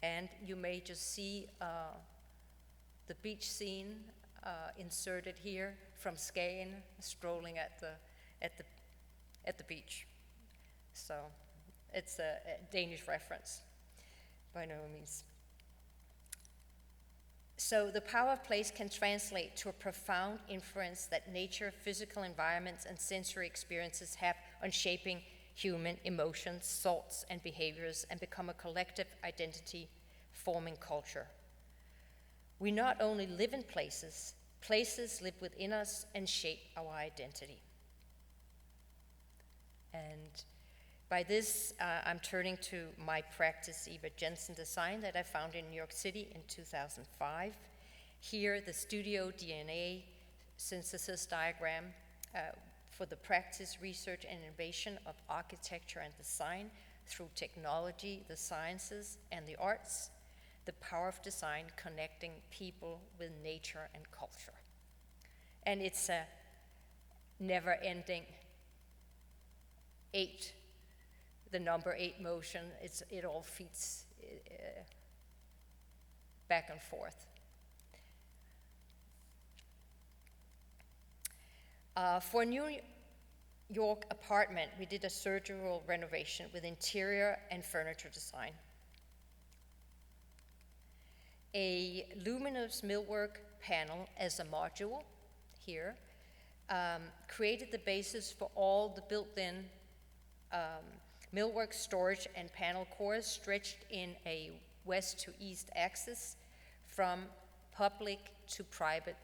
B: And you may just see the beach scene inserted here from Skagen, strolling at the beach. So it's a Danish reference, by no means. So the power of place can translate to a profound influence that nature, physical environments, and sensory experiences have on shaping human emotions, thoughts, and behaviors, and become a collective identity forming culture. We not only live in places, places live within us and shape our identity. And by this, I'm turning to my practice, Jensen design that I found in New York City in 2005. Here, the studio DNA synthesis diagram for the practice, research, and innovation of architecture and design through technology, the sciences, and the arts. The power of design connecting people with nature and culture. And it's never-ending 8, the number 8 motion. It all feeds back and forth. For a New York apartment, we did a surgical renovation with interior and furniture design. A luminous millwork panel as a module here created the basis for all the built-in millwork storage and panel cores stretched in a west to east axis from public to private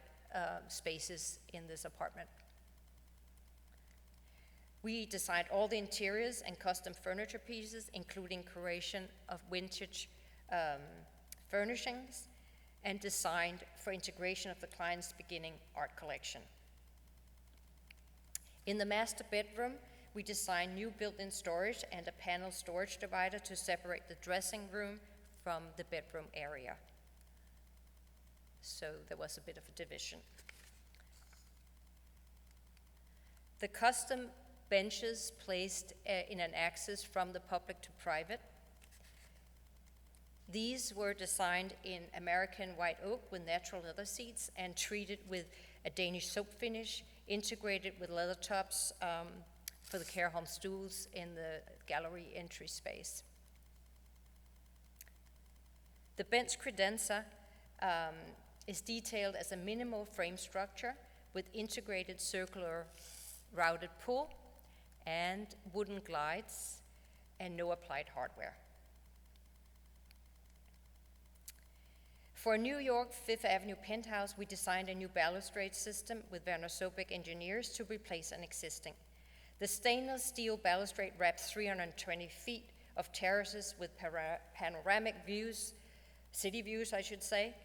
B: spaces in this apartment. We designed all the interiors and custom furniture pieces, including curation of vintage furnishings, and designed for integration of the client's beginning art collection. In the master bedroom, we designed new built-in storage and a panel storage divider to separate the dressing room from the bedroom area. So there was a bit of a division. The custom benches placed in an axis from the public to private. These were designed in American white oak with natural leather seats and treated with a Danish soap finish, integrated with leather tops for the care home stools in the gallery entry space. The bench credenza is detailed as a minimal frame structure with integrated circular routed pull and wooden glides and no applied hardware. For a New York Fifth Avenue penthouse, we designed a new balustrade system with Werner Sobeck engineers to replace an existing. The stainless steel balustrade wraps 320 feet of terraces with panoramic views, city views, I should say.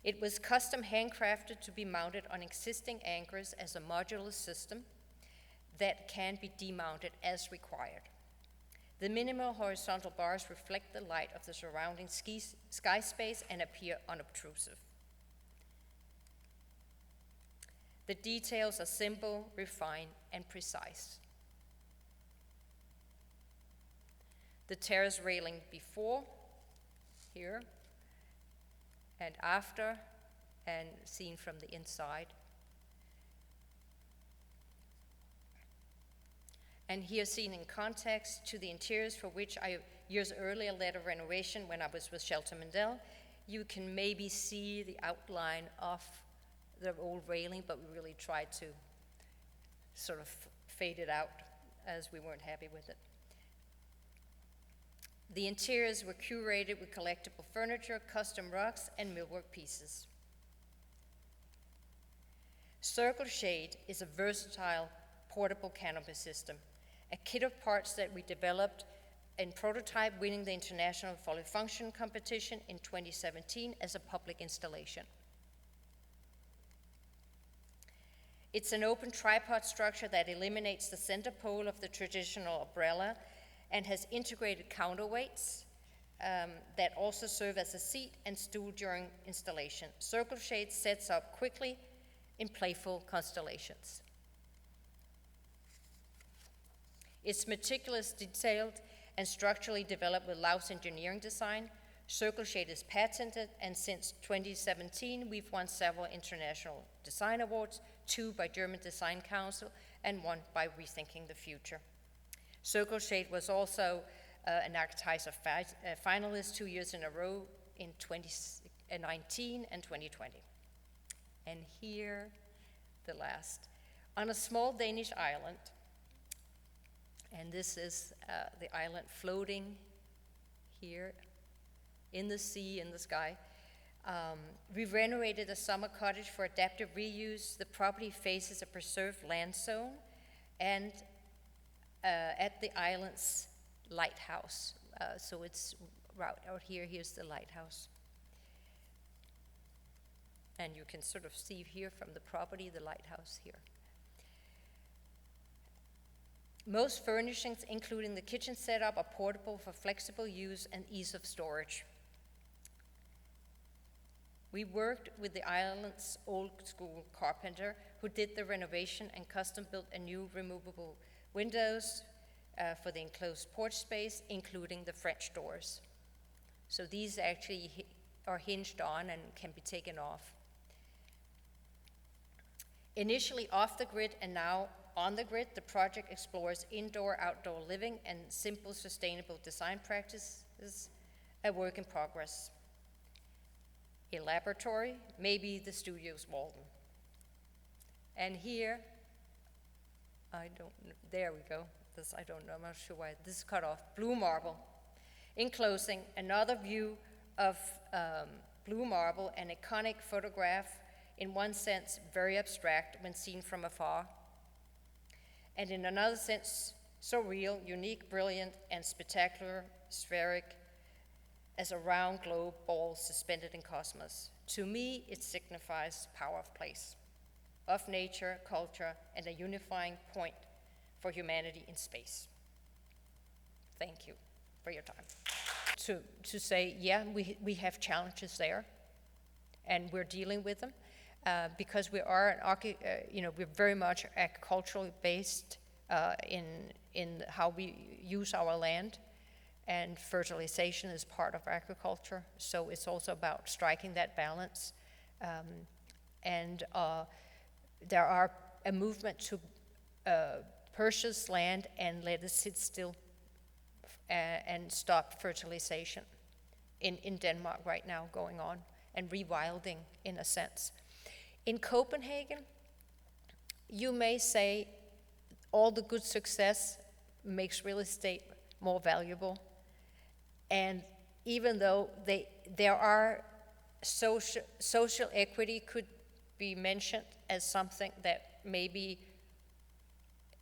B: It was custom handcrafted to be mounted on existing anchors as a modular system that can be demounted as required. The minimal horizontal bars reflect the light of the surrounding sky space and appear unobtrusive. The details are simple, refined, and precise. The terrace railing before, here, and after, and seen from the inside. And here seen in context to the interiors for which I years earlier led a renovation when I was with Shelter Mandel. You can maybe see the outline of the old railing, but we really tried to sort of fade it out as we weren't happy with it. The interiors were curated with collectible furniture, custom rugs, and millwork pieces. Circle Shade is a versatile portable canopy system, a kit of parts that we developed in prototype, winning the International Fully Function competition in 2017 as a public installation. It's an open tripod structure that eliminates the center pole of the traditional umbrella and has integrated counterweights that also serve as a seat and stool during installation. Circle Shade sets up quickly in playful constellations. It's meticulously detailed and structurally developed with Laos engineering design. Circle Shade is patented, and since 2017, we've won several international design awards, 2 by German Design Council and 1 by Rethinking the Future. Circle Shade was also an Architizer finalist 2 years in a row in 2019 and 2020. And here, the last. On a small Danish island, and this is the island floating here in the sea, in the sky. We renovated a summer cottage for adaptive reuse. The property faces a preserved land zone and at the island's lighthouse. So it's right out here, here's the lighthouse. And you can sort of see here from the property, the lighthouse here. Most furnishings, including the kitchen setup, are portable for flexible use and ease of storage. We worked with the island's old school carpenter who did the renovation and custom built a new removable windows for the enclosed porch space, including the French doors. So these actually are hinged on and can be taken off. Initially off the grid and now on the grid, the project explores indoor-outdoor living and simple sustainable design practices, a work in progress. A laboratory, maybe the studio's Walden. And here, there we go. This, I don't know, I'm not sure why, this is cut off. Blue marble. In closing, another view of blue marble, an iconic photograph, in one sense, very abstract when seen from afar, and in another sense, so real, unique, brilliant, and spectacular, spheric, as a round globe ball suspended in cosmos. To me, it signifies power of place, of nature, culture, and a unifying point for humanity in space. Thank you for your time. To say, yeah, we have challenges there, and we're dealing with them. Because we are we're very much agriculturally based in how we use our land, and fertilization is part of agriculture. So it's also about striking that balance. And there are a movement to purchase land and let it sit still and stop fertilization in Denmark right now going on, and rewilding in a sense. In Copenhagen, you may say all the good success makes real estate more valuable. And even though there are social equity could be mentioned as something that maybe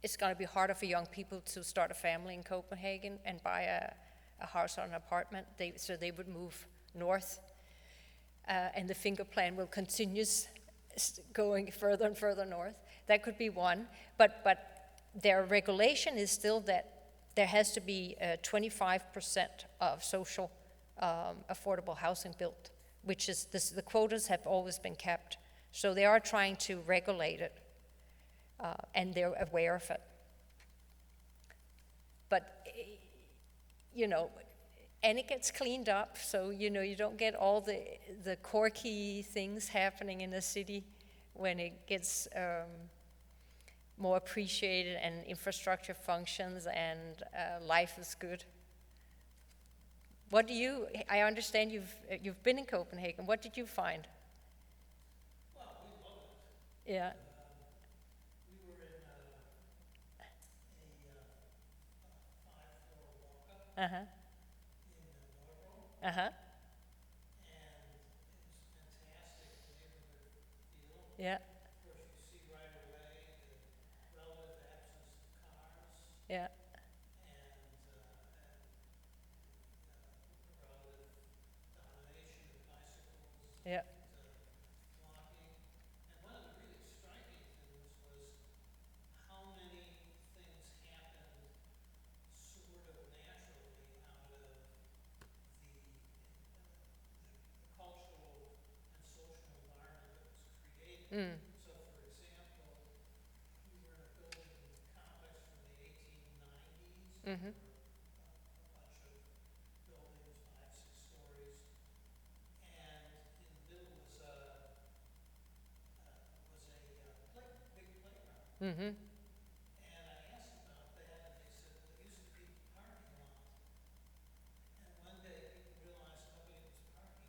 B: it's going to be harder for young people to start a family in Copenhagen and buy a house or an apartment, so they would move north. And the finger plan will continue going further and further north. That could be one, but their regulation is still that there has to be 25% of social affordable housing built, which is the quotas have always been kept. So they are trying to regulate it, and they're aware of it. But and it gets cleaned up, so you don't get all the quirky things happening in the city when it gets more appreciated and infrastructure functions and life is good. I understand you've been in Copenhagen. What did you find?
C: Well, we love it.
B: Yeah.
C: We were in a 5-floor walk-up.
B: Uh-huh.
C: In
B: Uh-huh.
C: and it was fantastic, the neighborhood feel.
B: Yeah.
C: Of course, you see right away the relative absence of cars
B: Yeah.
C: and the relative domination of bicycles
B: Yeah.
C: and walking. And one of the really striking things was how many things happened sort of naturally out of the cultural and social environment that was created. So, for example, we were in a building complex from the 1890s.
B: Mm-hmm.
C: A bunch of buildings, 5, 6 stories, and in the middle was a big playground.
B: Mm-hmm.
C: And I asked about that, and they said, well, it used to be a parking lot. And one day people realized nobody was parking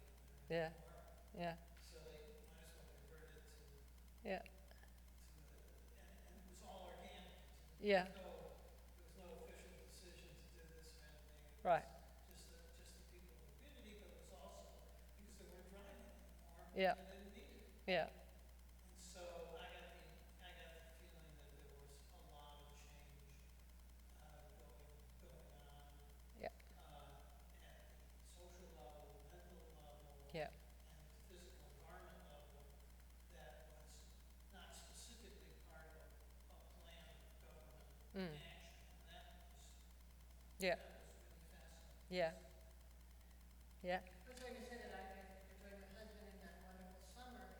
C: there
B: Yeah.
C: anymore.
B: Yeah.
C: So they might as well convert it to
B: Yeah.
C: and it was all organic.
B: Yeah.
C: There was no official decision to do this or anything. It was
B: Right.
C: just the people in the community, but it was also because they weren't driving anymore.
B: Yeah.
C: And they didn't need it.
B: Yeah.
C: And so I got the feeling that there was a lot of change going on
B: Yeah.
C: at the social level, mental level,
B: Yeah.
C: and the physical environment level that was not specifically part of a plan of government action. And that was
B: Yeah.
C: really fascinating.
B: Yeah. Yeah.
D: I was going to say that I joined my husband in that one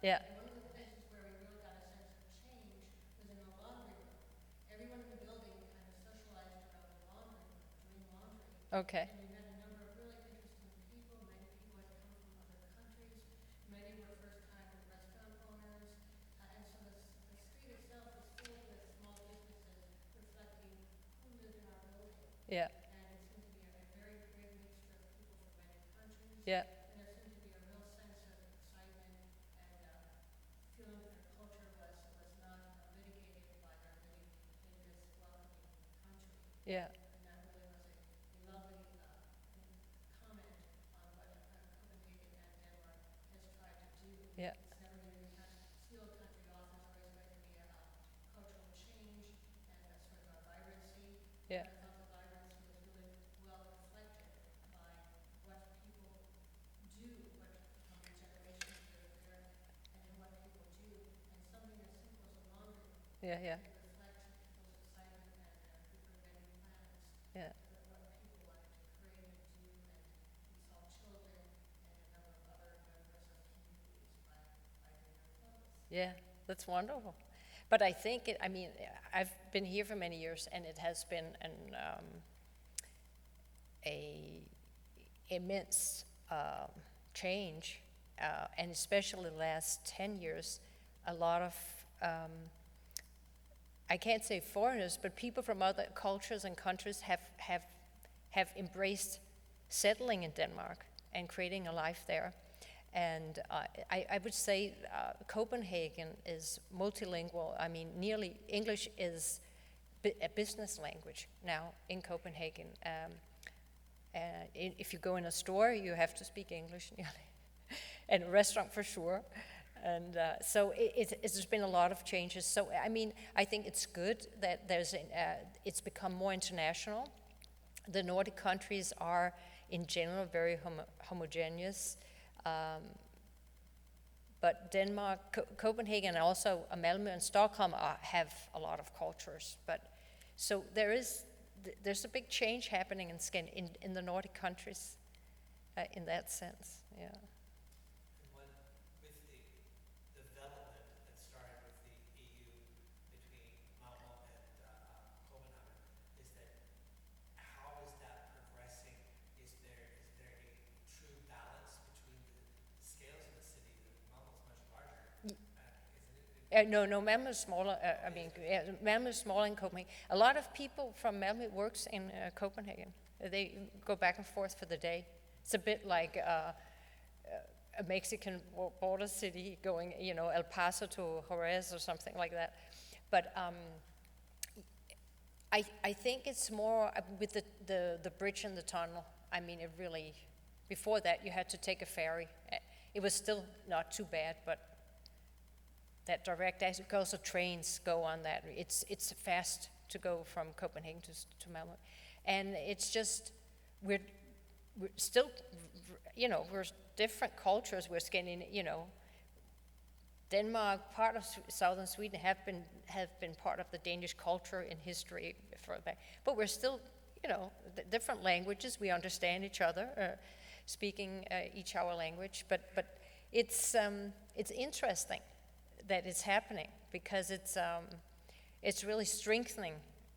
B: Yeah.
D: And one of the places where we really got a sense of change was in the laundry room. Everyone in the building kind of socialized around the laundry room, doing laundry.
B: Okay.
D: And we met a number of really interesting people. Many people had come from other countries. Many were first-time restaurant owners. And so the street itself was filled with small businesses reflecting who lived in our building.
B: Yeah.
D: And it seemed to be a very great mixture of people from many countries.
B: Yeah.
D: And there seemed to be a real sense of excitement and feeling that their culture was not mitigated by their living in this welcoming country.
B: Yeah.
D: And that really was a lovely comment on what Copenhagen and Denmark has tried to do.
B: Yeah.
D: It's never going to be steel country off. It's always going to be a cultural change and a sort of a vibrancy.
B: Yeah.
D: I thought the vibrancy was really well reflected by what people do, what how many generations that are there, and then what people do. And something as simple as a laundry
B: Yeah. Yeah.
D: reflects people's excitement and preventing plans.
B: Yeah.
D: What people wanted to create and do, and we saw children and a number of other members of communities by their clothes.
B: Yeah, that's wonderful. But I think, I mean, I've been here for many years, and it has been a immense change, and especially the last 10 years, a lot of, I can't say foreigners, but people from other cultures and countries have embraced settling in Denmark and creating a life there. And I would say Copenhagen is multilingual. I mean, nearly English is a business language now in Copenhagen. If you go in a store, you have to speak English nearly, and a restaurant for sure. And so there's been a lot of changes. So I mean, I think it's good that it's become more international. The Nordic countries are, in general, very homogeneous. But Denmark, Copenhagen, and also Malmö and Stockholm have a lot of cultures. But so there's a big change happening in the Nordic countries, in that sense. Yeah.
C: And with the development that started with the EU between Malmö and Copenhagen, is that how is that progressing? Is there a true balance between the scales of the city? Malmö is much larger, isn't it?
B: No, Malmö is smaller. Malmö is smaller than Copenhagen. A lot of people from Malmö works in Copenhagen. They go back and forth for the day. It's a bit like a Mexican border city going, El Paso to Juarez or something like that. But I think it's more with the bridge and the tunnel. I mean, it really, before that you had to take a ferry. It was still not too bad, but that direct access, also trains go on that. It's fast to go from Copenhagen to Malmö. And it's just, we're still, we're different cultures. We're Scandinavian, Denmark, part of southern Sweden have been part of the Danish culture in history further back. But we're still, different languages. We understand each other, speaking each our language. But it's interesting that it's happening, because it's really strengthening,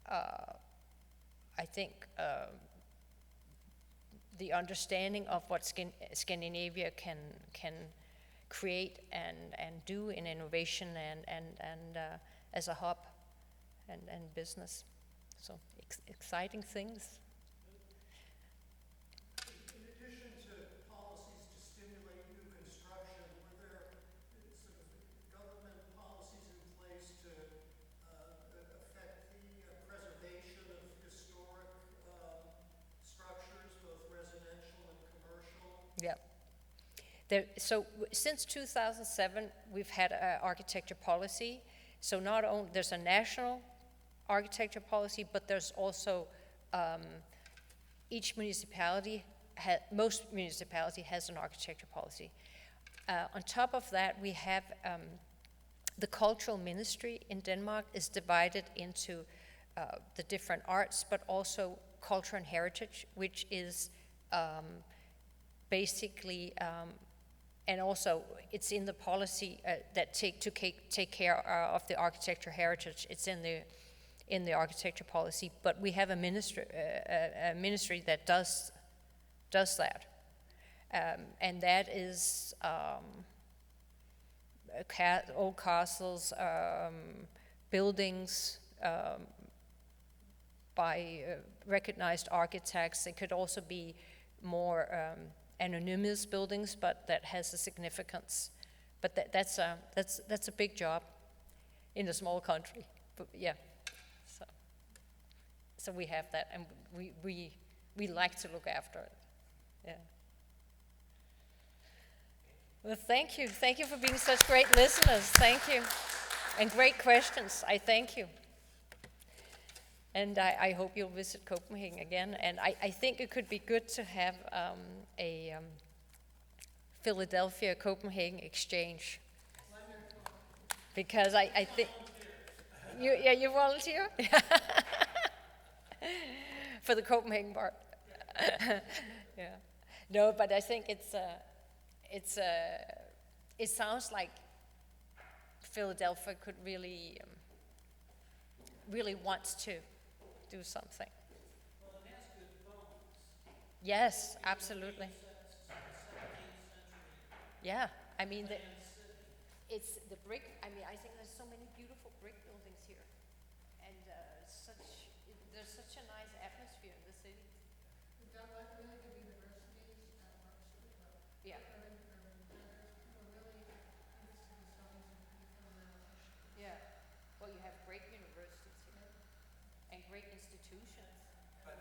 B: I think, the understanding of what Scandinavia can create and do in innovation and as a hub and business. So exciting things.
E: In addition to policies to stimulate new construction, were there sort of government policies in place to affect the preservation of historic structures, both residential and commercial?
B: Yeah. So since 2007, we've had an architecture policy. So not only there's a national architecture policy, but there's also each municipality, most municipality has an architecture policy. On top of that, we have the cultural ministry in Denmark is divided into the different arts, but also culture and heritage, which is basically and also it's in the policy that take care of the architecture heritage. It's in the architecture policy, but we have a ministry that does that, and that is old castles, buildings by recognized architects. It could also be more anonymous buildings, but that has a significance. But that's a big job in a small country. But yeah, so we have that, and we like to look after it. Yeah. Well, thank you for being such great listeners. Thank you, and great questions. I thank you. And I hope you'll visit Copenhagen again. And I think it could be good to have a Philadelphia-Copenhagen exchange. Because I think, you volunteer? For the Copenhagen part. Yeah. No, but I think it sounds like Philadelphia could really wants to do something.
C: Well, it has good bones.
B: Yes, absolutely.
C: 17th century
B: Yeah, I mean,
C: land city.
B: it's the brick. I mean, I think there's so many beautiful brick buildings here, and there's such a nice atmosphere in the city.
D: We've got like really good universities,
B: Yeah,
D: urban centers. People are really interested in solving some pretty fundamental issues.
B: yeah. Well, you have great universities here and great institutions.
C: But